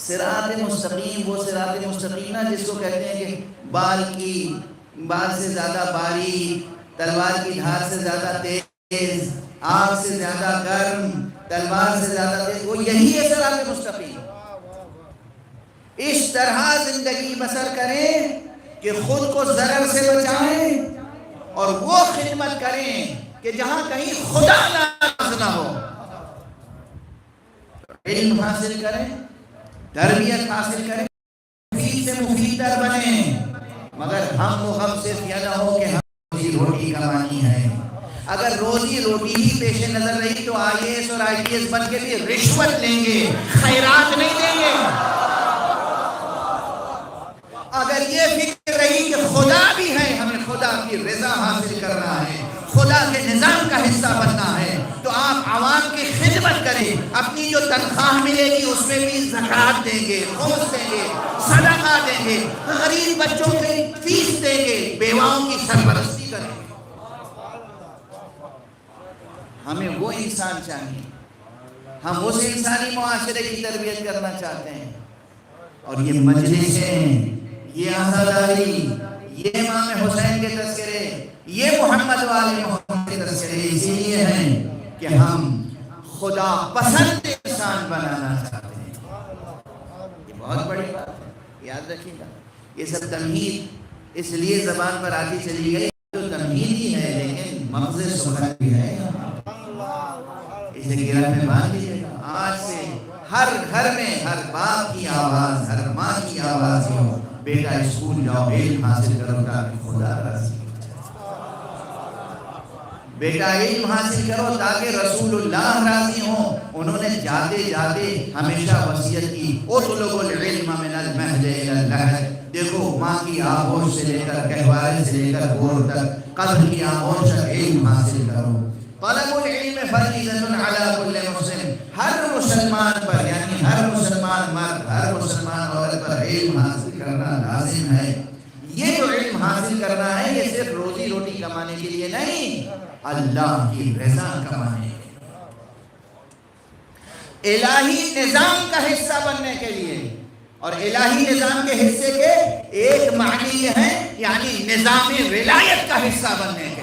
صراط مستقیم وہ صراط مستقیم نہ جس کو کہتے ہیں کہ بال سے زیادہ باریک، تلوار کی دھار سے زیادہ تیز، آگ سے زیادہ گرم، تلوار سے زیادہ تیز، وہ یہی ہے صراط مستقیم. اس طرح زندگی بسر کریں کہ خود کو ضرر سے بچائیں اور وہ خدمت کریں کہ جہاں کہیں خدا ناراض نہ ہو. علم حاصل کریں، تربیت حاصل کریں، مفید سے مفید تر بنیں، مگر ہم و غم صرف یہ نہ ہو کہ ہم روزی روٹی کمانی ہے. اگر روزی روٹی ہی پیش نظر رہی تو IAS اور IPS بن کے بھی رشوت لیں گے، خیرات نہیں دیں گے. اگر یہ فکر رہی کہ خدا بھی ہے، ہمیں خدا کی رضا حاصل کرنا ہے، خدا کے نظام کا حصہ بننا ہے، تو آپ عوام کی خدمت کریں. اپنی جو تنخواہ ملے گی اس میں بھی زکوٰۃ دیں گے، خمس دیں گے، صدقہ دیں گے، غریب بچوں کی فیس دیں گے، بیواؤں کی سرپرستی کریں گے. ہمیں وہ انسان چاہیے، ہم اس انسانی معاشرے کی تربیت کرنا چاہتے ہیں. اور یہ مجلسیں، یہ عزاداری، یہ امام حسین کے تذکرے، یہ محمد والے محمد کے تذکرے اسی لیے ہیں کہ ہم خدا پسند انسان بنانا چاہتے ہیں. یہ بہت بڑی بات ہے، یاد رکھیے گا. یہ سب تمہید اس لیے زبان پر آتی چلی گئی، جو تمہید ہی ہے لیکن مغز سخن بھی ہے. اسے گرہ میں باندھ لیجیے گا. آج سے ہر گھر میں ہر باپ کی آواز، ہر ماں کی آواز ہو، بیٹا اسکول جاؤ، علم حاصل کرو تاکہ خدا راضی ہو جائے. بیٹا علم حاصل کرو تاکہ رسول اللہ راضی ہوں. انہوں نے جاتے جاتے ہمیشہ وصیت کی، اطلبوا العلم من المہد الی اللحد. دیکھو ماں کی آغوش سے لے کر گہوارے سے لے کر گور تک، قبر کی آغوش تک علم حاصل کرو. طلب العلم فریضۃ علی کل مسلم. ہر مسلمان پر، یعنی ہر مسلمان مرد، ہر مسلمان عورت پر علم حاصل کرنا لازم ہے. یہ جو علم حاصل کرنا ہے یہ صرف روزی روٹی کمانے کے لیے نہیں، اللہ کی رضا کمانے کے لیے، الہی نظام کا حصہ بننے کے لیے. اور الہی نظام کے حصے کے ایک معنی یہ ہے، یعنی نظام ولایت کا حصہ بننے کے لیے.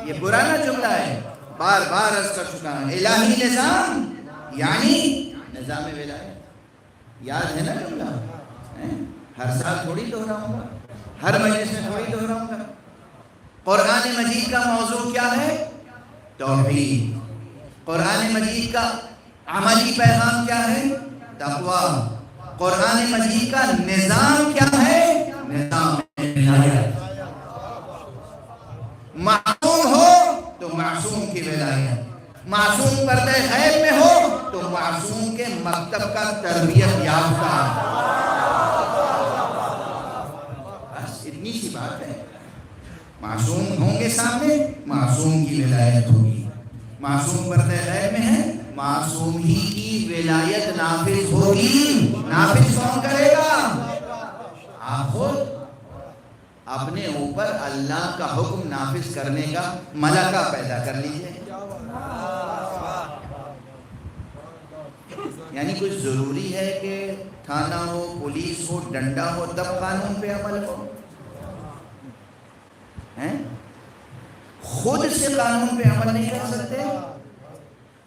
یہ پرانا جملہ ہے، بار بار عرض کر چکا ہوں. الہی نظام یعنی نظام ولایت. یاد ہے نا جملہ؟ ہر سال تھوڑی دہراؤں گا، ہر مجلس میں تھوڑی دہراؤں گا. قرآن مجید کا موضوع کیا ہے؟ توحید. قرآن مجید کا عملی پیغام کیا ہے؟ تقوی. قرآن مجید کا نظام کیا ہے؟ نظام ولایت. معصوم ہو تو معصوم کی ولایت، معصوم پردہ غیب میں ہو تو معصوم کے مکتب کا تربیت یافتہ. بس اتنی سی بات ہے. معصوم ہوں گے سامنے، معصوم کی ولایت ہوگی. معصوم پردہ غیب میں ہے، معصوم ہی کی ولایت نافذ ہوگی. نافذ کون کرے گا؟ آپ خود. اپنے اوپر اللہ کا حکم نافذ کرنے کا ملکہ پیدا کر لیجئے. یعنی کچھ ضروری ہے کہ تھانہ ہو، پولیس ہو، ڈنڈا ہو تب قانون پہ عمل ہو؟ خود سے قانون پہ عمل نہیں کر سکتے؟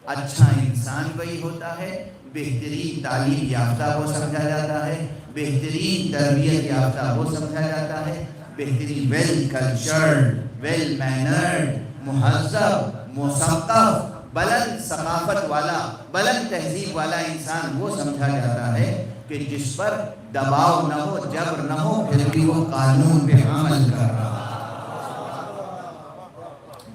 اچھا انسان وہی ہوتا ہے، بہترین تعلیم یافتہ وہ سمجھا جاتا ہے، بہترین تربیت یافتہ وہ سمجھا جاتا ہے، بہترین ویل کلچرڈ، ویل مینرڈ، مہذب، مثقف، بلند ثقافت والا، بلند تہذیب والا انسان وہ سمجھا جاتا ہے کہ جس پر دباؤ نہ ہو، جبر نہ ہو، پھر بھی وہ قانون پہ عمل کر رہا ہے.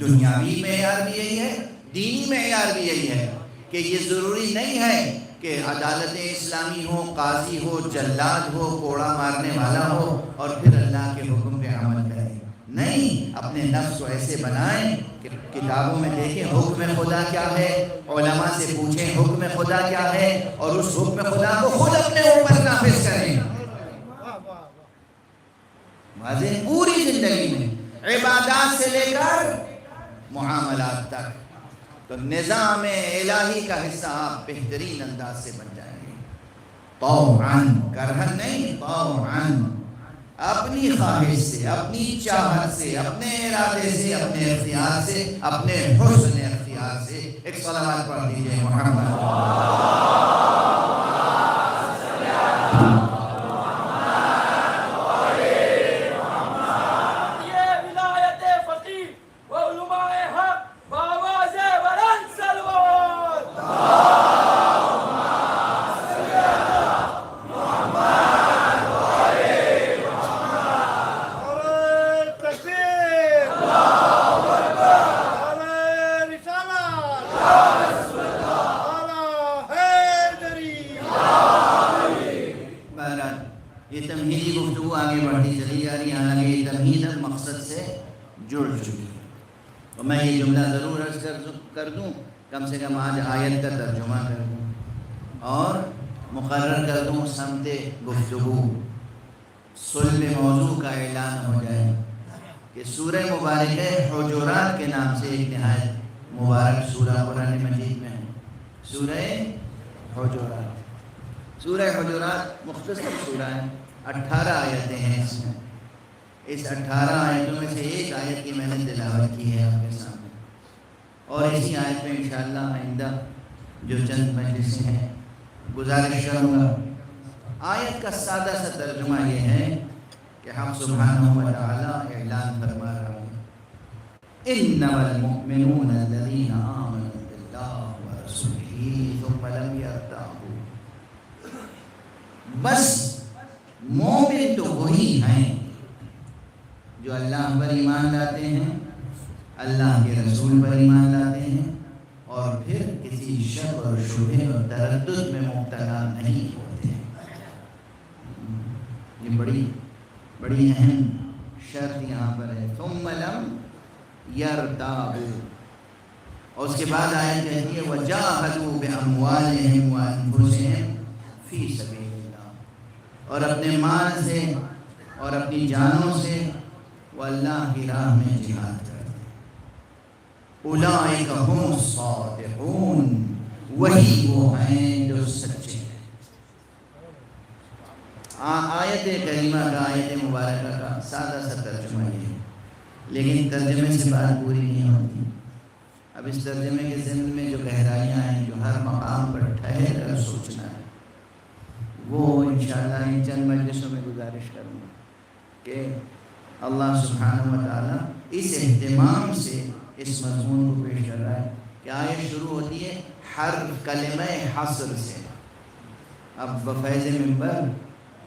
دنیاوی معیار بھی یہی ہے، دینی معیار بھی یہی ہے کہ یہ ضروری نہیں ہے کہ عدالت اسلامی ہو، قاضی ہو، جلاد ہو، کوڑا مارنے والا ہو اور پھر اللہ کے حکم پہ عمل کرے. نہیں، اپنے نفس کو ایسے بنائیں کہ کتابوں میں دیکھیں حکم خدا کیا ہے، علماء سے پوچھیں حکم خدا کیا ہے، اور اس حکم خدا کو خود اپنے اوپر نافذ کریں. واضح پوری زندگی میں، عبادات سے لے کر معاملات تک، تو نظام الہی کا حصہ آپ بہترین انداز سے بن جائیں گے. طوعاً، کرہن نہیں، طوعاً، اپنی خواہش سے، اپنی چاہت سے، اپنے ارادے سے، اپنے اختیار سے، اپنے حسن اختیار سے. ایک صلوات پڑھ دیجئے محمد. یہ تمہیدی گفتگو آگے بڑھتی چلی جا رہی ہے، حالانکہ یہ تمہید مقصد سے جڑ چکی ہے. تو میں یہ جملہ ضرور عرض کر دوں، کم سے کم آج آیت کا ترجمہ کر دوں اور مقرر کر دوں سمت گفتگو، صلب موضوع کا اعلان ہو جائے کہ سورہ مبارکہ حجرات کے نام سے ایک نہایت مبارک سورہ قرآن مجید میں ہے. سورہ حجرات. سورہ حجرات مختصر سورہ ہے، 18 آیتیں ہیں اس میں. اس 18 آیتوں میں سے ایک آیت کی میں نے تلاوت کی ہے آپ کے سامنے، اور اسی آیت میں انشاءاللہ آئندہ جو چند مجلسیں ہیں گزارش کروں گا. آیت کا سادہ سا ترجمہ یہ ہے کہ ہم سبحانہ و تعالی اعلان فرما رہا ہے انما المؤمنون الذین آمنوا باللہ ورسولہ ثم لم یرتابوا. بس مومن تو وہی ہیں جو اللہ پر ایمان لاتے ہیں، اللہ کے رسول پر ایمان لاتے ہیں، اور پھر کسی شک اور شبہ اور تردد میں مبتلا نہیں ہوتے ہیں. یہ بڑی اہم شرط یہاں پر ہے، ثم لم یرتابوا. اور اس کے بعد آیت کہتی ہے وجاہدوا باموالہم وانفسہم فی سبیل اللہ، اور اپنے مال سے اور اپنی جانوں سے وہ اللہ کی راہ میں جہاد کرتے ہیں. اولئک ھم الصادقون، وہی وہ ہیں جو سچے ہیں. آیت کریمہ کا، آیت مبارکہ کا سادہ سا ترجمہ یہ ہے، لیکن ترجمے سے بات پوری نہیں ہوتی. اب اس ترجمے کے ضمن میں جو گہرائیاں ہیں، جو ہر مقام پر ٹھہر کر سوچنا ہے، وہ انشاءاللہ ان چند مجلسوں میں گزارش کروں گا کہ اللہ سبحانہ و تعالی اس اہتمام سے اس مضمون کو پیش کر رہا ہے کہ آیت شروع ہوتی ہے حرف کلمہ حصر سے. اب بفیض منبر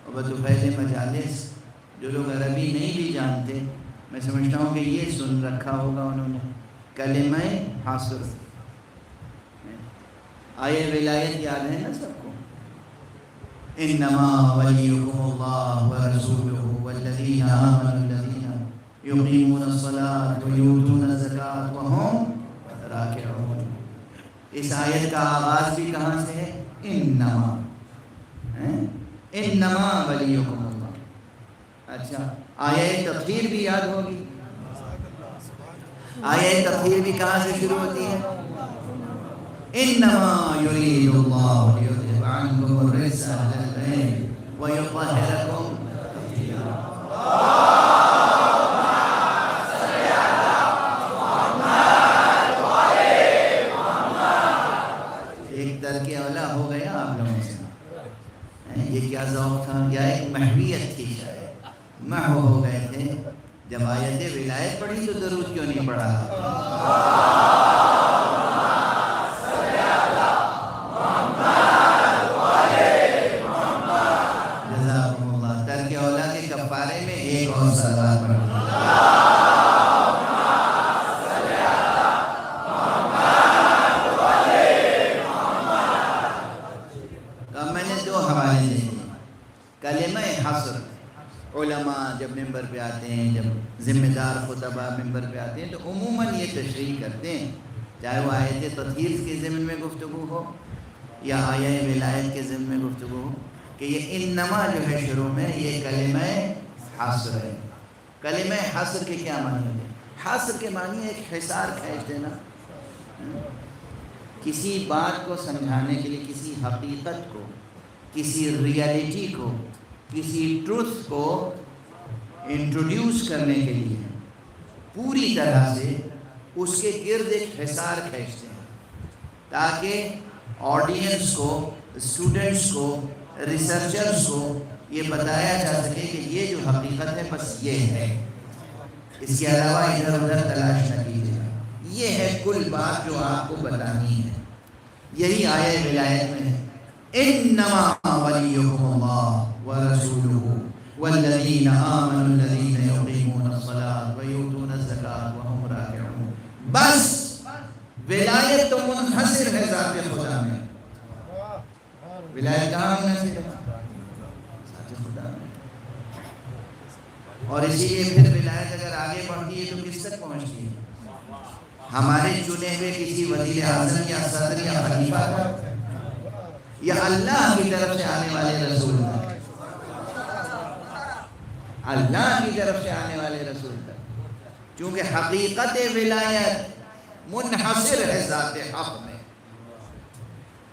اور بفیض مجالس جو لوگ عربی نہیں بھی جانتے، میں سمجھتا ہوں کہ یہ سن رکھا ہوگا انہوں نے، کلمہ حصر. آیے ولایت یاد ہے نا سب کو، انما ولیکم اللہ ورسولہ والذین آمنوا الذین یقیمون الصلاۃ ویؤتون الزکاۃ وہم راکعون. اس آیت کا آغاز بھی کہاں سے ہے؟ انما ولیکم اللہ. اچھا، آیہ تطہیر بھی یاد ہوگی. آیہ تطہیر بھی کہاں سے شروع ہوتی ہے؟ انما یرید اللہ لیذھب عنکم الرجس اہل البیت ویطہرکم تطہیرا. ایک درک اولا ہو گیا آپ لوگوں سے. یہ کیا ذوق تھا، یا ایک محویت تھی، شاید محو ہو گئے تھے. جب آیت ولایت پڑھی تو درود کیوں نہیں پڑھا؟ جزاکم اللہ. ترک اولا کے کفارے میں ایک اور صلوات پڑھ. میں نے دو حوالے دے دیے. کلمہ حصر، علماء جب ممبر پہ آتے ہیں، جب ذمہ دار خطبہ ممبر پہ آتے ہیں تو عموماً یہ تشریح کرتے ہیں، چاہے وہ آیت تطہیر کے ضمن میں گفتگو ہو یا آیہ ولایت کے ضمن میں گفتگو ہو، کہ یہ انما جو ہے شروع میں یہ کلمہ حصر ہے. کلمہ حصر کے کیا معنی ہے؟ حصر کے معنی ہے ایک حصار کھینچ دینا. کسی بات کو سمجھانے کے لیے، کسی حقیقت کو، کسی ریالٹی کو، کسی ٹروتھ کو انٹروڈیوس کرنے کے لیے پوری طرح سے اس کے گرد ایک حصار کھینچتے ہیں تاکہ آڈینس کو، اسٹوڈنٹس کو، ریسرچرز کو یہ بتایا جا سکے کہ یہ جو حقیقت ہے بس یہ ہے، اس کے علاوہ ادھر ادھر تلاش نہ کیجیے. یہ ہے کل بات جو آپ کو بتانی ہے. یہی آیہ ولایت میں ہے. انما ولیکم اللہ ورسولہ والذین آمنوا الذین یقیمون الصلاۃ ویؤتون الزکاۃ وہم راکعون. بس ولایت تو منحصر ہے ذات خدا میں. ولایت کہاں منحصر ہے؟ ذات خدا میں. اور اسی لیے پھر ولایت اگر آگے بڑھتی ہے تو کس تک پہنچتی ہے؟ ہمارے چنے ہوئے کسی وزیر اعظم یا صدر یا خلیفہ تک، یا اللہ کی طرف سے آنے والے رسول تک. اللہ کی طرف سے آنے والے رسول تک. چونکہ حقیقت ولایت منحصر ہے ذات حق میں.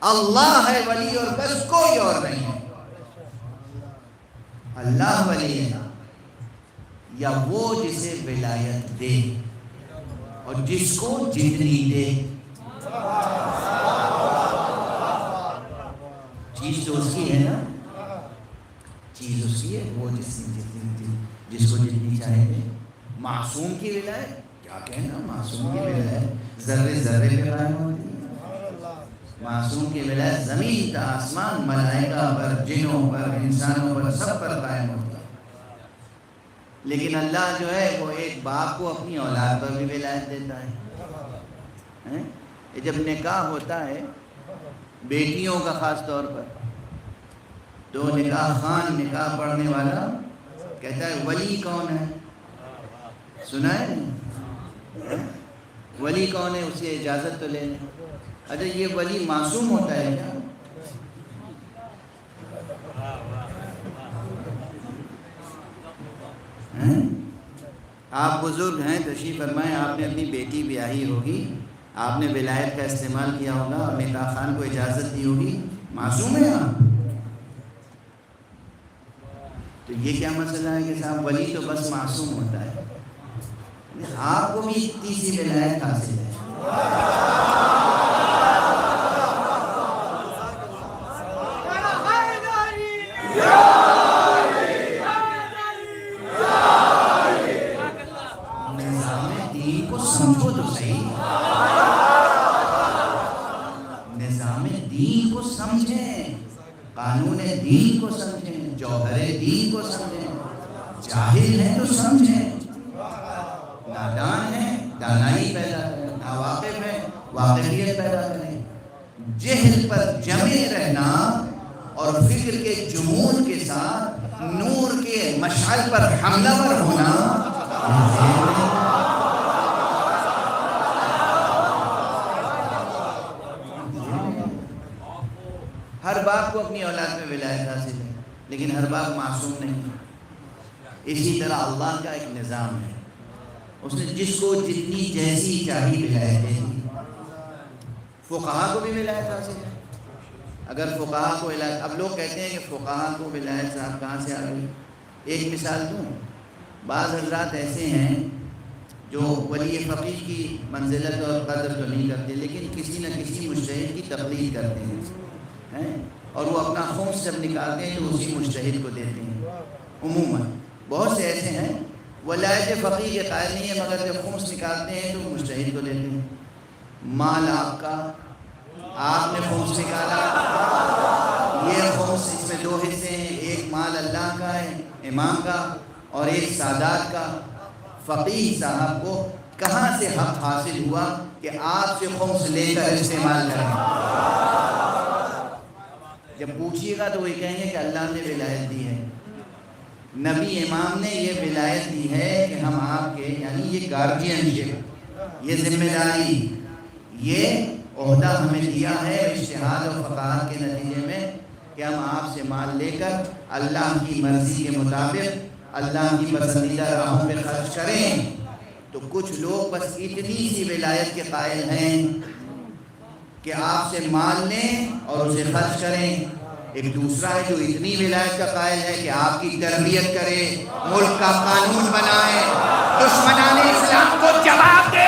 اللہ ہے ولی اور بس، کوئی اور نہیں ہے. اللہ ولی ہے یا وہ جسے ولایت دے اور جس کو جتنی دے. چیز تو اس کی ہے نا، چیز اس کی ہے، وہ جس کو جتنی چاہے دے. معصوم کی ولایت کیا کہنا، معصوم کی ولایت ذرے ذرے پہ قائم ہوتی ہے. معصوم کی ولایت زمین تا آسمان، ملائکہ پر، جنوں پر، انسانوں پر، سب پر قائم ہوتی ہے. لیکن اللہ جو ہے وہ ایک باپ کو اپنی اولاد پر بھی ولایت دیتا ہے. جب نکاح ہوتا ہے بیٹیوں کا خاص طور پر، تو نکاح خان، نکاح پڑھنے والا کہتا ہے ولی کون ہے؟ سنا ہے نہیں؟ ولی کون ہے؟ اسے اجازت تو لے لیں. اچھا یہ ولی معصوم ہوتا ہے کیا؟ آپ بزرگ ہیں، تشریف فرمائیں. آپ نے اپنی بیٹی بیاہی ہوگی، آپ نے ولایت کا استعمال کیا ہوگا اور نکاح خان کو اجازت دی ہوگی. معصوم ہیں آپ. تو یہ کیا مسئلہ ہے کہ صاحب ولی تو بس معصوم ہوتا ہے؟ آپ کو بھی اتنی سی ولایت حاصل ہے. نظام دین کو سمجھو تو صحیح. نظام دین کو سمجھیں، قانون دین کو سمجھیں، جوہر دین کو سمجھیں. جاہل ہیں تو سمجھیں، نادان ہیں دانائی پیدا کریں، ناواقف ہیں واقفیت پیدا کریں. جہل پر جمے رہنا اور فکر کے جمون کے ساتھ نور کے مشعل پر حملہ ور ہونا، ہر باپ کو اپنی اولاد میں ولایت حاصل ہے، لیکن ہر باپ معصوم نہیں. اسی طرح اللہ کا ایک نظام ہے، اس نے جس کو جتنی جیسی چاہی ولایت دے دی۔ فقہا کو بھی ولایت حاصل ہے۔ اگر فقہا کو ولایت، اب لوگ کہتے ہیں کہ فقہا کو ولایت صاحب کہاں سے آ گئی؟ ایک مثال دوں، بعض حضرات ایسے ہیں جو ولی فقیہ کی منزلت اور قدر تو نہیں کرتے، لیکن کسی نہ کسی مجتہد کی تقلید کرتے ہیں، اور وہ اپنا خمس جب نکالتے ہیں تو اسی مجتہد کو دیتے ہیں۔ عموماً بہت سے ایسے ہیں ولایت فقیہ کے قائل نہیں ہے، مگر جب خمس نکالتے ہیں تو مجتہد کو دیتے ہیں۔ مال آپ کا، آپ نے خمس نکالا، یہ خمس، اس میں دو حصے ہیں، ایک مال اللہ کا ہے امام کا، اور ایک سادات کا۔ فقیہ صاحب کو کہاں سے حق حاصل ہوا کہ آپ سے خمس لے کر استعمال کریں؟ جب پوچھیے گا تو وہ کہیں گے کہ اللہ نے ولایت دی ہے، نبی امام نے یہ ولایت دی ہے کہ ہم آپ کے، یعنی یہ گارجین شپ، یہ ذمہ داری، یہ عہدہ ہمیں دیا ہے اجتہاد اور فقاہت کے نتیجے میں کہ ہم آپ سے مال لے کر اللہ کی مرضی کے مطابق اللہ کی پسندیدہ راہوں پہ خرچ کریں۔ تو کچھ لوگ بس اتنی سی ولایت کے قائل ہیں کہ آپ سے مال لیں اور اسے خرچ کریں۔ ایک دوسرا ہے جو اتنی ولایت کا قائل ہے کہ آپ کی تربیت کرے، ملک کا قانون بنائے، دشمنان اسلام کو جواب دے۔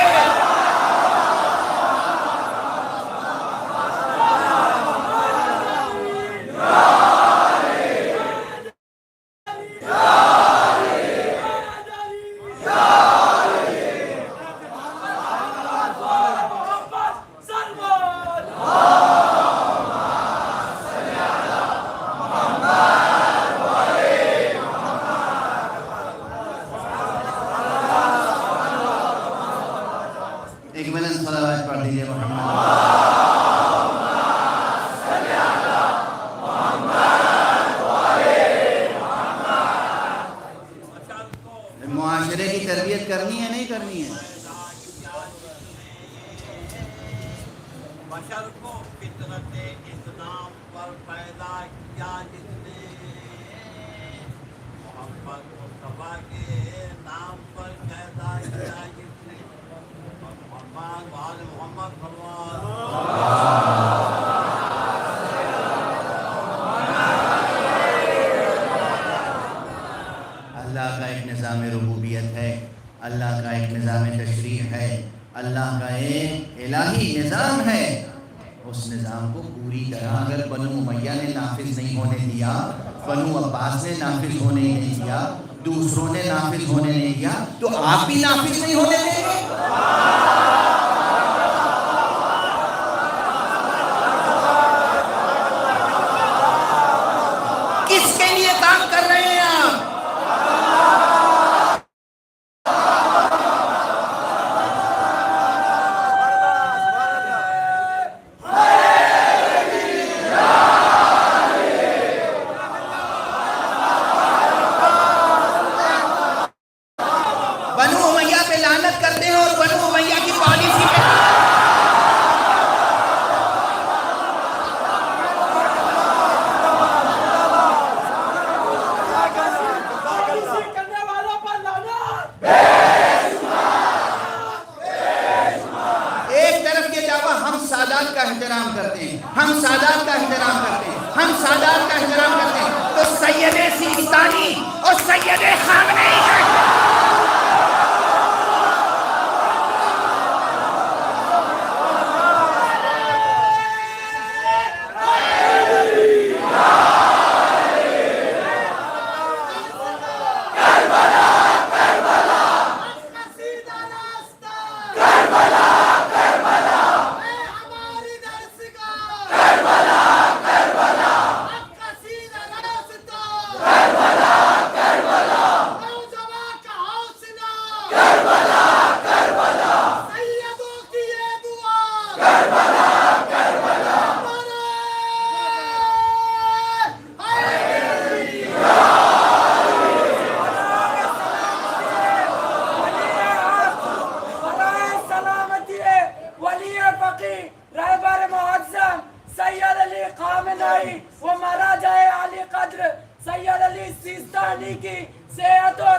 ایک بلند صلوات پڑھ دیجیے معاشرے کی تربیت کرنی ہے نہیں کرنی ہے؟ بشر کو فطرت اسلام پر پیدا کیا جس نے، محمد مصطفیٰ کے نام پر پیدا کیا جس نے، محمد وآل محمد صلی اللہ اللہ کا ایک نظام ربوبیت ہے، اللہ کا ایک نظام تشریع ہے، اللہ کا ایک الہی نظام ہے۔ اس نظام کو پوری طرح اگر بنو امیہ نے نافذ نہیں ہونے دیا، بنو عباس نے نافذ ہونے نہیں دیا، دوسروں نے نافذ ہونے نہیں دیا، تو آپ بھی نافذ نہیں ہونے دیں گے؟ کس کے لیے کام کر رہے ہیں آپ؟ بنو امیہ پہ لعنت کرتے ہیں اور بنو امیہ کی پالیسی پہ ایک طرف یہ دعویٰ ہم سادات کا احترام کرتے ہیں، ہم سادات کا احترام کرتے ہیں، ہم سادات کا احترام کرتے ہیں، تو سید سیستانی اور سید خامنئی کا رہبر معظم سید علی خامنئی و مہاراجہ علی قدر سید علی سیستانی کی صحت و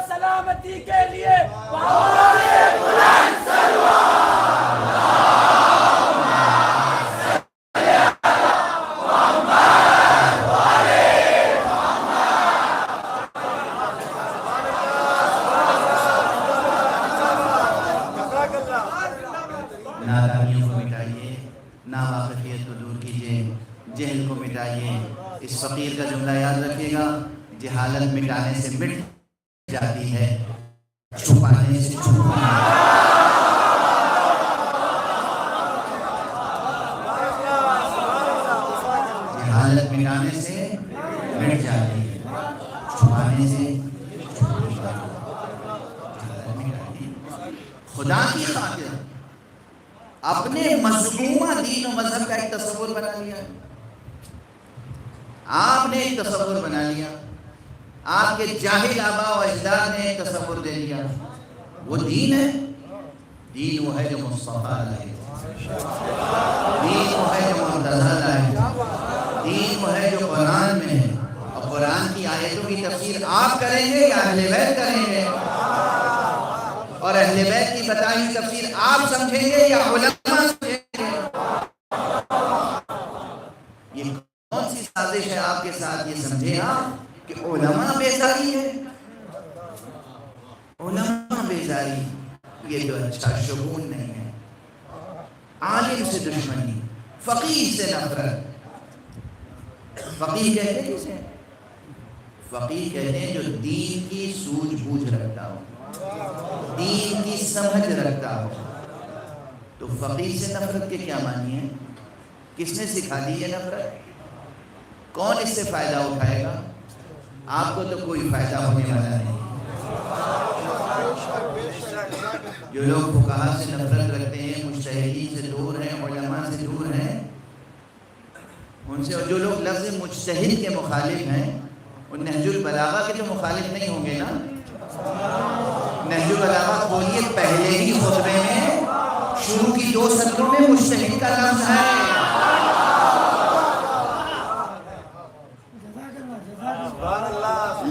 نادانیوں کو مٹائیے، ناواقفیت کو دور کیجیے، جہل کو مٹائیے۔ اس فقیر کا جملہ یاد رکھیے گا، جہالت مٹانے سے مٹ جاتی ہے، چھپانے سے چھپا جہالت مٹانے سے مٹ جاتی ہے، چھپانے سے خدا کی خاطر اپنے مذمومہ دین و مذہب کا ایک تصور بنا لیا۔ آپ نے ایک تصور بنا لیا، آپ کے جاہل آباء و اجداد نے ایک تصور دے دیا۔ وہ دین ہے، دین وہ ہے جو مصطفیٰ لائے، دین وہ ہے جو مرتضیٰ لائے، دین وہ ہے جو قرآن میں ہے۔ اور قرآن کی آیتوں کی تفسیر آپ کریں گے یا اہل بیت کریں گے؟ اور اہل بیت کی بتائی ہوئی تفسیر آپ سمجھیں گے یا علماء سمجھیں گے؟ یہ کون سی سازش ہے آپ کے ساتھ؟ یہ سمجھے آپ کہ علماء بیزاری ہے، علماء بیزاری، یہ تو اچھا شگون نہیں ہے۔ عالم سے دشمنی، فقیہ سے نفرت۔ فقیہ کہتے ہیں کسے؟ فقیہ کہتے ہیں جو دین کی سوجھ بوجھ رکھتا ہو، دین کی سمجھ رکھتا ہو۔ تو فقیہ سے نفرت کے کیا معنی ہے؟ کس نے سکھا دی یہ نفرت؟ کون اس سے فائدہ اٹھائے گا؟ آپ کو تو کوئی فائدہ ہونے والا نہیں۔ جو لوگ فقہاء سے نفرت رکھتے ہیں، مجتہدین سے دور ہیں، علماء سے دور ہیں، ان سے، اور جو لوگ لفظ مجتہد کے مخالف ہیں، ان نہج البلاغہ کے تو مخالف نہیں ہوں گے نا؟ نہج البلاغہ کھولیے، پہلے ہی خطبے میں شروع کی 2 سطروں میں مجتہد کا لفظ ہے۔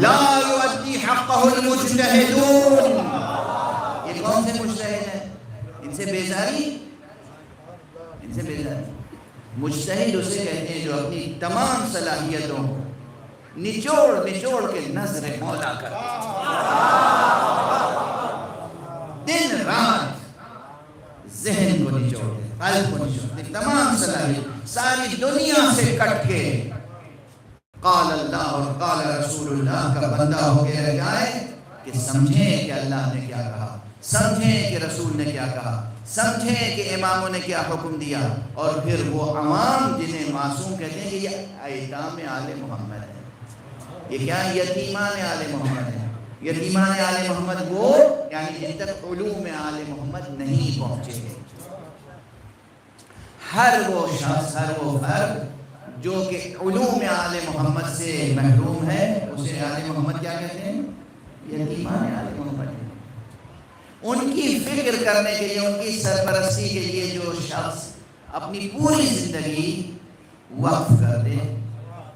لا یؤدی حقہ المجتہدون۔ یہ کون سے مجتہد ہیں؟ ان سے بیزاری، ان سے بیزاری۔ مجتہد اسے کہتے ہیں جو اپنی تمام صلاحیتوں کو نچوڑ نچوڑ کے نظر مولا کر دن رات ذہن کو نچوڑ دے، قلب کو نچوڑ دے، تمام صلاحیت ساری دنیا سے کٹ کے قال اللہ اور قال رسول اللہ کا بندہ ہو کے رہ جائے، کہ سمجھیں کہ اللہ نے کیا کہا، سمجھیں کہ رسول نے کیا کہا، سمجھیں کہ اماموں نے کیا حکم دیا، اور پھر وہ عوام جنہیں معصوم کہتے ہیں کہ یہ ایتام آل محمد ہے، یہ کیا یتیمان آل محمد ہے۔ یتیمان آل محمد وہ یعنی جن تک علوم آل محمد نہیں پہنچے ہیں۔ ہر وہ شخص، ہر وہ فرد جو کہ علوم آل محمد سے محروم ہے، اسے آل محمد کیا کہتے ہیں؟ یتیمان آل محمد ہے۔ ان کی فکر کرنے کے لیے، ان کی سرپرستی کے لیے جو شخص اپنی پوری زندگی وقف کر دے،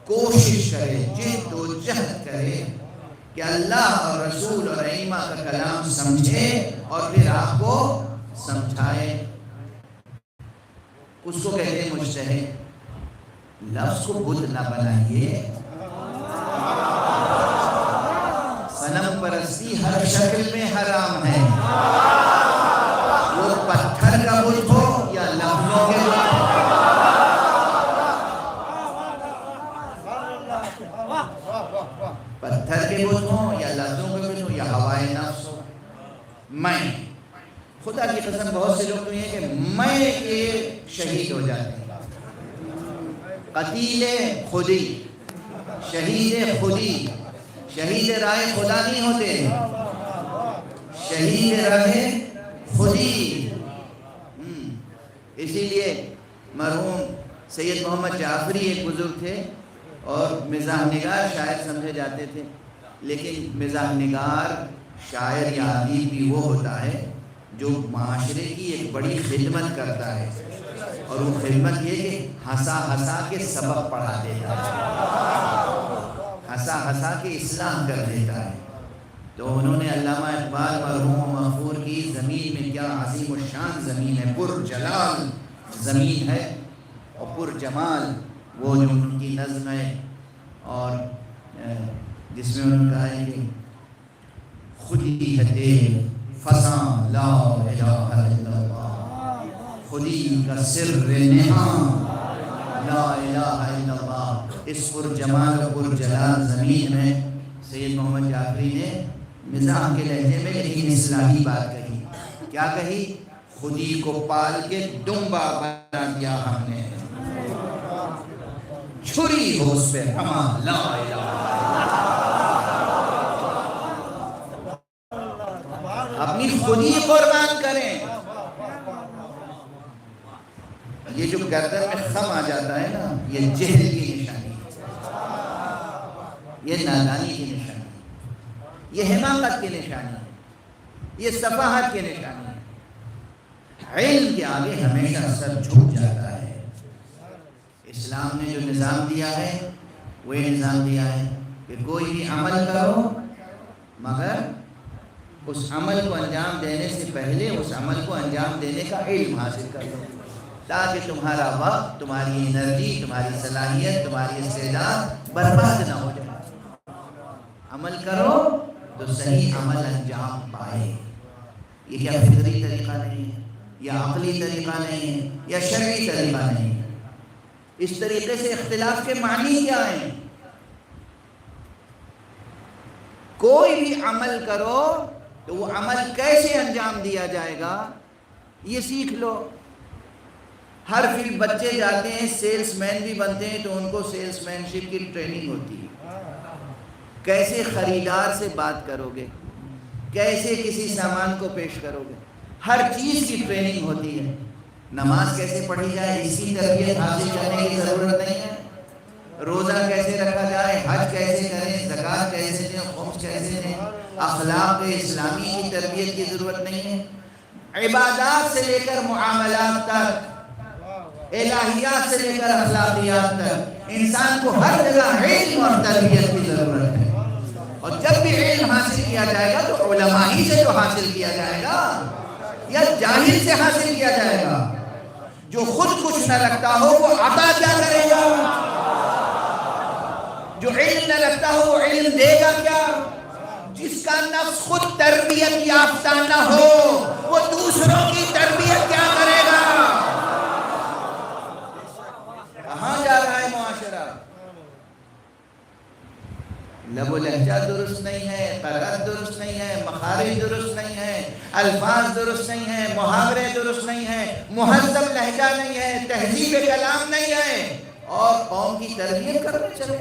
کوشش کرے، جد و جہد کرے کہ اللہ اور رسول اور ائمہ کا کلام سمجھے اور پھر آپ کو سمجھائے، اس کو کہتے ہیں مجتہد۔ لفظ کو بت نہ بنائیے، صنم پرستی ہر شکل میں حرام ہے، وہ پتھر کا بت ہو یا لفظوں کے بت ہو۔ پتھر کے بت ہوں یا لفظوں کے بت ہوں یا ہوائے نفس ہو۔ میں خدا کی قسم بہت سے لوگ تو یہ کہ میں کے شہید ہو جاتے ہیں، قتیل خودی، شہید خودی، شہید راہ خدا نہیں ہوتے، شہید راہ خودی۔ اسی لیے مرحوم سید محمد جعفری ایک بزرگ تھے اور مزاح نگار شاعر سمجھے جاتے تھے، لیکن مزاح نگار شاعر یا ادیب بھی وہ ہوتا ہے جو معاشرے کی ایک بڑی خدمت کرتا ہے، اور وہ خدمت یہ کہ ہنسا ہنسا کے سبق پڑھا دیتا ہے، ہنسا ہنسا کے اصلاح کر دیتا ہے۔ تو انہوں نے علامہ اقبال مرحوم و مغفور کی زمین میں، کیا عظیم الشان زمین ہے، پر جلال زمین ہے اور پر جمال، وہ جو ان کی نظم ہے اور جس میں انہوں نے کہا ہے کہ خودی ہے تیل فساں لا الہ الا اللہ، کا سر نہاں لا الہ الا اللہ. اس پرجمال و پرجلال زمین میں سید محمد جعفری نے مزاح کے لہجے میں لیکن اصلاحی بات کہی. کیا کہی؟ خودی کو پال کے دمبا بنا دیا ہم نے، چھری ہو اس پہ ہما لا الہ. اپنی خودی قربان کریں. یہ جو گردن میں خم آ جاتا ہے نا، یہ جہل کی نشانی ہے، یہ نادانی کی نشانی ہے، یہ حماقت کی نشانی ہے، یہ سفاہت کی نشانی ہے. علم کے آگے ہمیشہ سر جھک جاتا ہے. اسلام نے جو نظام دیا ہے وہ یہ نظام دیا ہے کہ کوئی بھی عمل کرو مگر اس عمل کو انجام دینے سے پہلے اس عمل کو انجام دینے کا علم حاصل کر لو، تاکہ تمہارا وقت، تمہاری انرجی، تمہاری صلاحیت، تمہاری استعداد برباد نہ ہو جائے. عمل کرو تو صحیح عمل انجام پائے. یہ کیا فطری طریقہ نہیں ہے، یا عقلی طریقہ نہیں ہے، یا شرعی طریقہ نہیں ہے. اس طریقے سے اختلاف کے معنی کیا ہیں؟ کوئی بھی عمل کرو تو وہ عمل کیسے انجام دیا جائے گا یہ سیکھ لو. ہر فیلڈ بچے جاتے ہیں، سیلس مین بھی بنتے ہیں تو ان کو سیلس مین شپ کی ٹریننگ ہوتی ہے. کیسے خریدار سے بات کرو گے، کیسے کسی سامان کو پیش کرو گے، ہر چیز کی ٹریننگ ہوتی ہے. نماز کیسے پڑھی جائے اس کی تربیت حاصل کرنے کی ضرورت نہیں ہے. روزہ کیسے رکھا جائے، حج کیسے کریں، زکوٰۃ کیسے دیں، خمس کیسے دیں، اخلاق اسلامی کی تربیت کی ضرورت نہیں ہے. عبادات سے لے کر معاملات تک، الہیات سے لے کر اخلاقیات تک، انسان کو ہر جگہ علم اور تربیت کی ضرورت ہے. اور جب بھی علم حاصل کیا جائے گا تو علماء ہی سے جو حاصل کیا جائے گا یا جاہل سے حاصل کیا جائے گا. جو خود کچھ نہ رکھتا ہو وہ عطا کیا کرے گا؟ جو علم نہ رکھتا ہو وہ علم دے گا کیا؟ جس کا نفس خود تربیت یافتہ نہ ہو وہ دوسروں کی تربیت کیا کرے گا؟ کہاں جا رہا ہے معاشرہ؟ لب و لہجہ درست نہیں ہے، قرأت درست نہیں ہے، مخارج درست نہیں ہے، الفاظ درست نہیں ہے، محاورے درست نہیں ہے، مہذب لہجہ نہیں ہے، تہذیب کلام نہیں ہے، اور قوم کی تربیت کرنے چلے.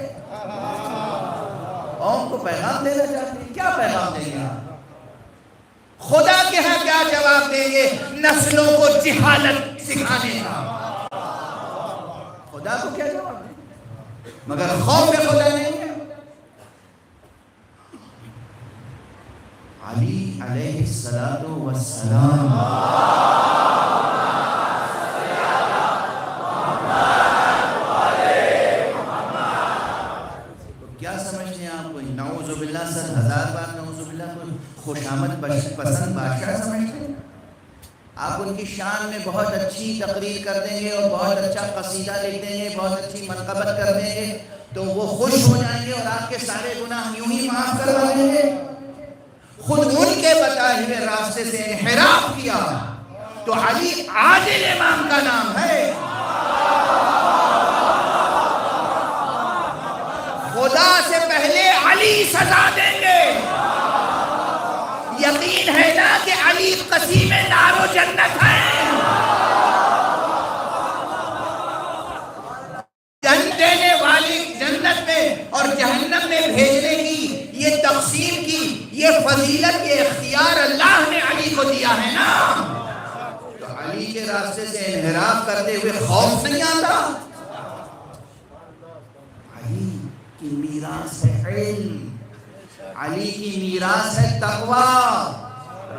قوم کو پیغام دینا چاہتے ہیں. کیا پیغام دیں گے؟ خدا کے ہاں کیا جواب دیں گے نسلوں کو جہالت سکھانے کا؟ خدا کو کیا جواب دیں؟ مگر خوف خدا نہیں ہے. علی علیہ السلام تو کیا سمجھتے ہیں آپ کو؟ نعوذ باللہ 100,000 بار نعوذ باللہ کو خوش آمد پسند بادشاہ سمجھتے ہیں؟ آپ ان کی شان میں بہت اچھی تقریر کر دیں گے اور بہت اچھا قصیدہ لکھ دیں گے، بہت اچھی منقبت کر دیں گے تو وہ خوش ہو جائیں گے اور آپ کے سارے گناہ یوں ہی معاف کروا دیں گے. خود ان کے بتائے ہوئے راستے سے انحراف کیا تو علی عادل امام کا نام ہے. خدا سے پہلے علی سزا دیں گے. یقین ہے نا کہ علی قسیم نار و جنت ہے. جنت دینے والی جنت میں اور جہنم میں بھیجنے کی یہ تقسیم کی یہ فضیلت یہ اختیار اللہ نے علی کو دیا ہے نا. تو علی کے راستے سے انحراف کرتے ہوئے خوف نہیں آتا. علی کی میراث ہے علم، علی کی میراث ہے تقویٰ.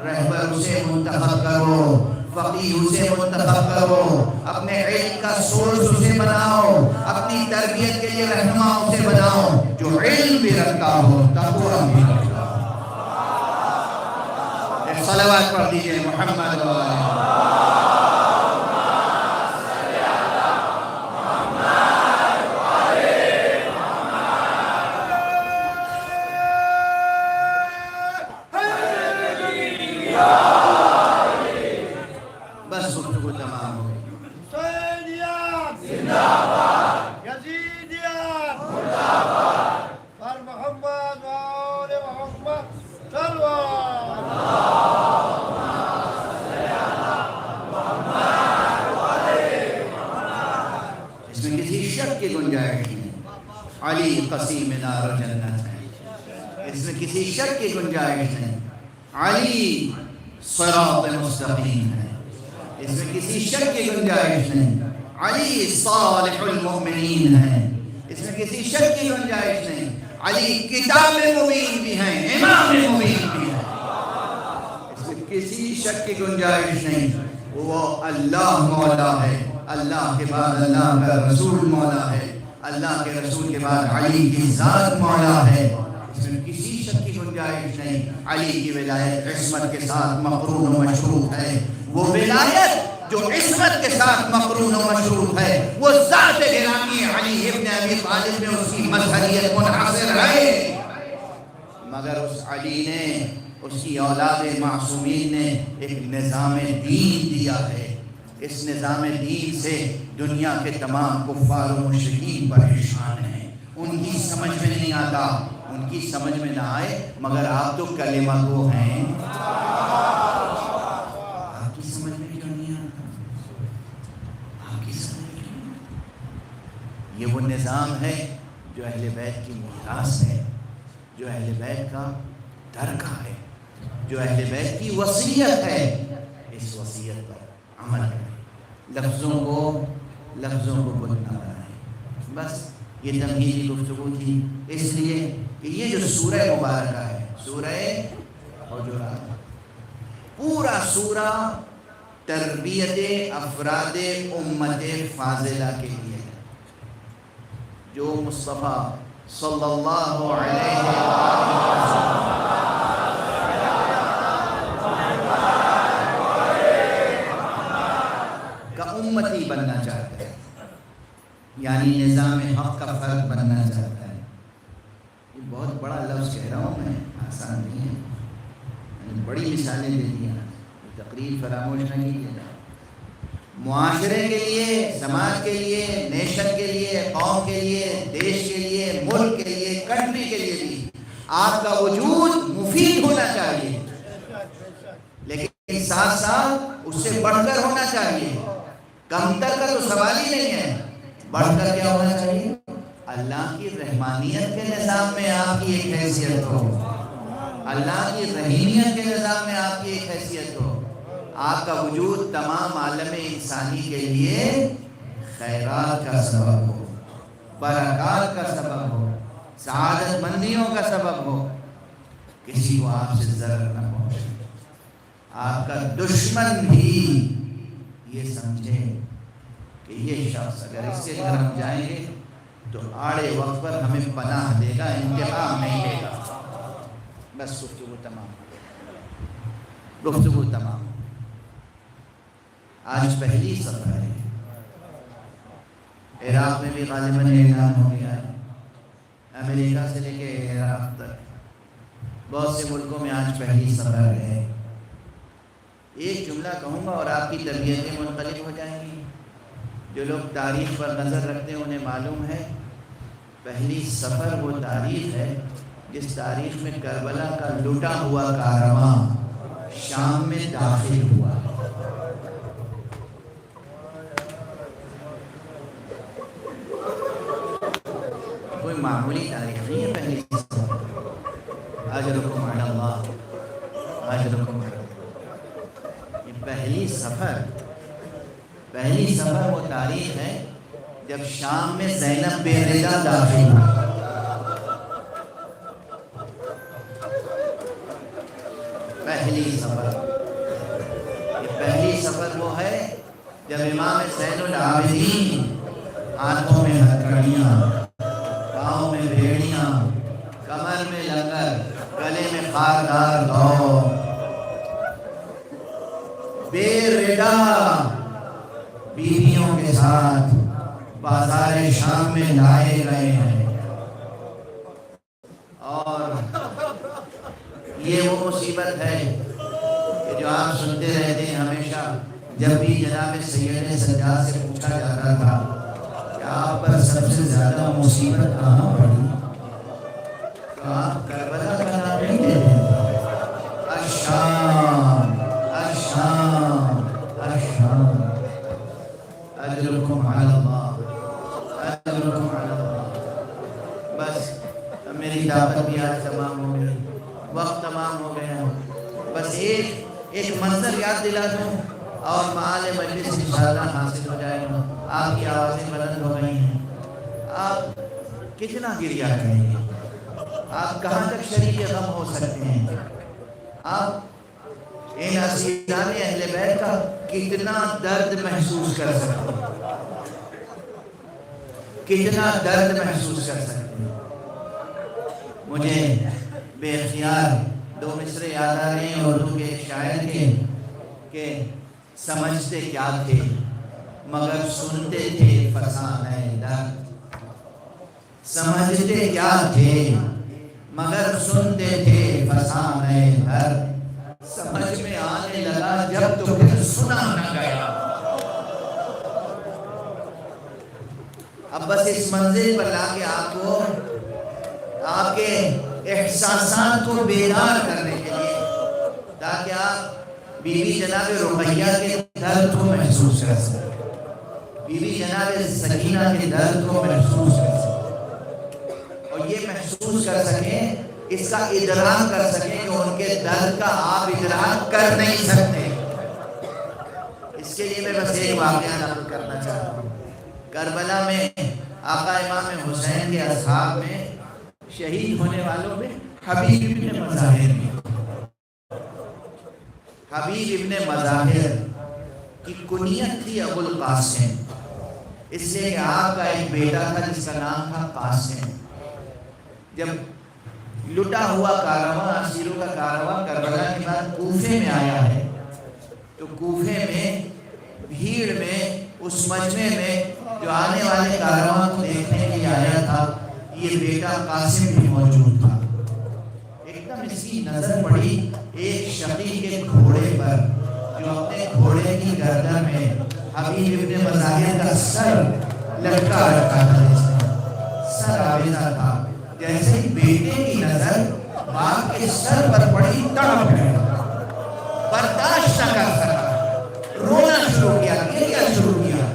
رہبر اسے منتخب کرو، فقیہ اسے منتخب کرو، اپنے علم کا سورس اسے بناؤ، اپنی تربیت کے لیے رہنما اسے بناؤ جو علم بھی رکھتا ہو تقویٰ بھی رکھتا ہو. ایک صلوات پڑھ دیجئے محمد و بس گفتگو تمام ہو گئی. گنجائش نہیں. علی قسیم نار و جنت ہے، اس میں کسی شک کی گنجائش نہیں. علی صراط مستقیم ہے، اس میں کسی شک کی گنجائش نہیں. علی صالح المؤمنین ہے، اس میں کسی شک کی گنجائش نہیں. علی کتاب مبین بھی ہیں، امام مبین بھی ہیں، اس میں کسی شک کی گنجائش نہیں. وہ اللہ مولا ہے، اللہ کے بعد اللہ کا رسول مولا ہے، اللہ کے رسول کے بعد علی کی ذات مولا ہے، اس میں کسی شک کی گنجائش نہیں. علی کی ولایت عصمت کے ساتھ مقرون و مشروط ہے. وہ ولایت جو عصمت کے ساتھ مقرون و مشروط ہے، وہ ذات گرامی علی ابن ابی طالب میں اس کی مظہریت منحصر ہے. مگر اس علی نے، اس کی اولاد معصومین نے ایک نظام دین دیا ہے. اس نظام دین سے دنیا کے تمام کفار و مشرکین پریشان ہیں. ان کی سمجھ میں نہیں آتا، ان کی سمجھ میں نہ آئے، مگر آپ تو کلمہ گو ہیں، آپ کی سمجھ میں کیوں نہیں آتا؟ آپ کی سمجھ میں کیوں نہیں آتا؟ یہ وہ نظام ہے جو اہل بیت کی میراث ہے، جو اہل بیت کا ترکہ ہے، جو اہل بیت کی وصیت ہے. اس وصیت پر عمل کریں، لفظوں کو بت نہ بنائیں. بس یہ تمہیدی گفتگو تھی، اس لیے کہ یہ جو سورہ مبارکہ ہے، سورہ حجرات، پورا سورہ تربیت افراد امت فاضلہ کے لیے ہے. جو مصطفیٰ صلی اللہ علیہ وسلم کا امتی بننا چاہتا ہے، یعنی نظام حق کا فرد بننا چاہتا ہے. یہ بہت بڑا لفظ کہہ رہا ہوں میں، آسان نہیں ہے. میں نے بڑی مثالیں دے دی ہیں، تقریر فراموش نہ کیجیے. معاشرے کے لیے، سماج کے لیے، نیشن کے لیے، قوم کے لیے، دیش کے لیے، ملک کے لیے، کنٹری کے لیے بھی آپ کا وجود مفید ہونا چاہیے، لیکن ساتھ ساتھ اس سے بڑھ کر ہونا چاہیے. کمتر کا تو سوال ہی نہیں ہے. بڑھ کر کیا ہونا چاہیے؟ اللہ کی رحمانیت کے نظام میں آپ کی ایک حیثیت ہو، اللہ کی رحیمیت کے نظام میں آپ کی ایک حیثیت ہو. آپ کا وجود تمام عالم انسانی کے لیے خیرات کا سبب ہو، برکات کا سبب ہو، سعادت مندیوں کا سبب ہو. کسی کو آپ سے ضرر نہ پہنچے. آپ کا دشمن بھی یہ سمجھے کہ یہ شخص اگر اس کے گھر ہم جائیں گے تو آڑے وقت پر ہمیں پناہ دے گا، انتقام نہیں دے گا. بس گفتگو تمام، گفتگو تمام. آج پہلی سفر ہے، عراق میں بھی غالباً اعلان ہو گیا ہے، امریکہ سے لے کے عراق تک بہت سے ملکوں میں آج پہلی سفر ہے. ایک جملہ کہوں گا اور آپ کی تربیتیں منقلب ہو جائیں گی. جو لوگ تاریخ پر نظر رکھتے ہیں انہیں معلوم ہے پہلی سفر وہ تاریخ ہے جس تاریخ میں کربلا کا لوٹا ہوا کارواں شام میں داخل ہوا. کوئی معمولی تاریخ نہیں ہے پہلی سفر. اجرکم علی اللہ، اجرکم علی اللہ. پہلی سفر وہ تاریخ ہے جب شام میں زینب بے رضا داخل ہوئی. پہلی سفر وہ ہے جب امام زین العابدین ہاتھوں میں ہتھکڑیاں، پاؤں میں بھیڑیاں، کمر میں لنگر، گلے میں خاردار دور، بے ردا بیویوں کے ساتھ بازار شام میں لائے گئے ہیں. اور یہ وہ مصیبت ہے کہ جو آپ سنتے رہتے ہیں ہمیشہ. جب بھی جناب سید سجاد سے پوچھا جاتا تھا کہ آپ پر سب سے زیادہ مصیبت کہاں پڑی تو آپ کربلا کا نام نہیں لیتے. الشام، الشام، الشام. اجرکم علی اللہ، اجرکم علی اللہ. کی طاقت بھی آج تمام ہو گئی، وقت تمام ہو گیا. بس ایک منظر یاد دلا دوں اور معال مجلس انشاءاللہ حاصل ہو جائے گا. آپ کی آوازیں بلند ہو گئی ہیں. آپ کتنا گریہ کریں گے؟ آپ کہاں تک شریک غم ہو سکتے ہیں؟ آپ ان عزیزان اہل بیت کا کتنا درد محسوس کر سکتے ہیں؟ کتنا درد محسوس کر سکتے ہیں؟ مجھے بے اختیار دو مصرے یاد آ رہے ہیں اردو کے ایک شاعر کے کہ سمجھتے کیا تھے مگر سنتے تھے فسانہ درد. سمجھتے کیا تھے مگر سنتے تھے فسانہ درد. سمجھ میں آنے لگا جب تو پھر سنا نہ گیا. اب بس اس منزل پر لا کے آپ کو آپ کے احساسات کو بیدار کرنے کے لیے تاکہ آپ بی بی جناب رقیہ کے درد کو محسوس کر سکیں، بی بی جناب سکینہ کے درد کو محسوس کر سکیں اور یہ محسوس کر سکیں، اس کا ادراک کر سکیں کہ ان کے درد کا آپ ادراک کر نہیں سکتے. اس کے لیے میں بس ایک واقعہ نقل کرنا چاہتا ہوں. کربلا میں آقا امام حسین کے اصحاب میں شہید ہونے والوں میں حبیب ابن مظاہر بھی. حبیب ابن مظاہر کی کنیت تھی ابو القاسم، اس لیے کہ آپ کا ایک بیٹا تھا جس کا نام تھا قاسم. جب لٹا ہوا کارواں، اسیروں کا کارواں کربلا کے بعد کوفے میں آیا ہے تو کوفے میں بھیڑ میں اس مجمع میں جو آنے والے کارواں کو دیکھنے کے لیے آیا تھا یہ بیٹا قاسم بھی موجود تھا. ایک دم اس کی نظر پڑی ایک شقی کے گھوڑے پر جو اپنے گھوڑے کی گردن میں حبیب ابن مظاہر کا سر لٹکا رکھا تھا. سر آویزہ تھا. جیسے ہی بیٹے کی نظر باپ کے سر پر پڑی تڑپ گیا، برداشت نہ کر سکا، رونا شروع کیا، گریہ شروع کیا.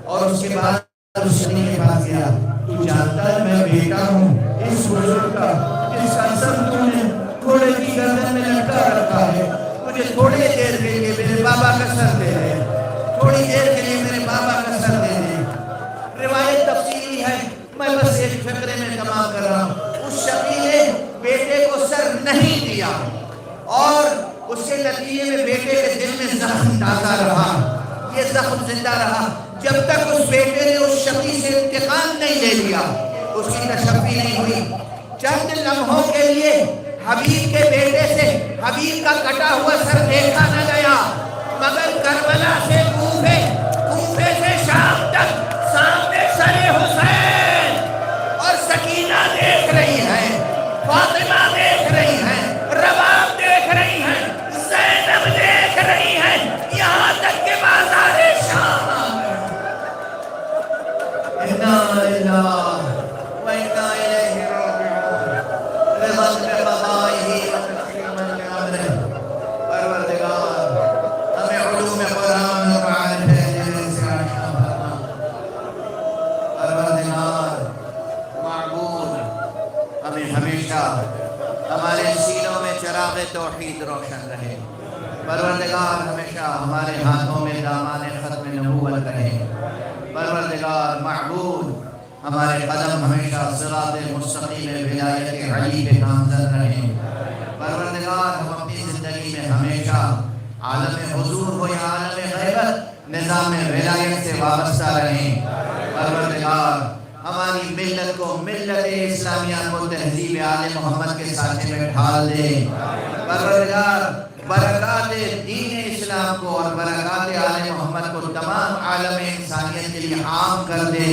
اور اس کے بعد اس شخص کے پاس گیا. تو جانتا ہے میں بیٹا ہوں اس بزرگ کا جس کا سر تم نے گھوڑے کی گردن میں لٹکا رکھا ہے. مجھے تھوڑی دیر کے لیے میرے بابا کا سر دے دے، تھوڑی دیر کے لیے میرے بابا کا سر دے دے. روایت تفصیلی ہے، میں بس ایک فقرے میں تمام کر رہا ہوں. اس شقی نے بیٹے کو سر نہیں دیا اور اس کے نتیجے میں بیٹے کے دل میں زخم تازہ رہا. یہ زخم زندہ رہا جب تک اس بیٹے نے اس شقی سے انتقام نہیں لے لیا، اس کی تشفی نہیں ہوئی. چند لمحوں کے لیے حبیب کے بیٹے سے حبیب کا کٹا ہوا سر دیکھا نہ گیا، مگر کربلا سے کوفے، کوفے سے شام تک سامنے سر حسین اور سکینہ دیکھ رہی ہیں، فاطمہ دیکھ رہی ہیں، رباب دیکھ رہی ہیں، زینب دیکھ رہی ہیں، یہاں تک کہ بازار شام اِنَّا لِلَّهِ وَإِنَّا إِلَيْهِ رَاجِعُونَ لِمَنْ بِقَضَائِهِ وَتَسْلِيمًا لِأَمْرِهِ. پروردگار ہمیں علوم قرآن و معرفت سے آشنا فرما. پروردگار معبود ہمیں ہمیشہ ہمارے سینوں میں چراغ توحید روشن رہے. پروردگار ہمیشہ ہمارے ہاتھوں میں دامان ختم نبوت رہے. پروردگار معبود ہمارے قدم ہمیشہ صراط مستقیم ولایت علی پہ گامزن رہیں. پروردگار ہم اپنی زندگی میں ہمیشہ عالم حضور ہو یا عالم غیبت نظام ولایت سے وابستہ رہیں. پروردگار ہماری ملت کو، ملت اسلامیہ کو تہذیب آل محمد کے ساتھ میں ڈھال دے. پروردگار برکات دین اسلام کو اور برکات آل محمد کو تمام عالم انسانیت کے لیے عام کر دے.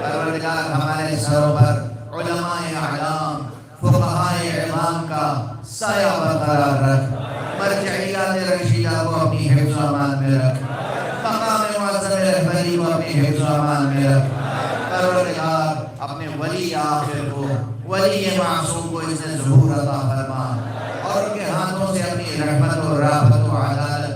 پروردگار ہمارے سروں پر علماء اعلام، فقہاء امام کا سایہ برقرار رکھ. مرجعیات رشیدہ کو اپنی حفظ و امان میں رکھ. مقام معظم رہبری کو اپنی حفظ و امان میں رکھ. پروردگار اپنے ولی آخر کو، ولی معصوم کو اس نے ظہور عطا فرما اور ان کے ہاتھوں سے اپنی رحمت و رافت و عدالت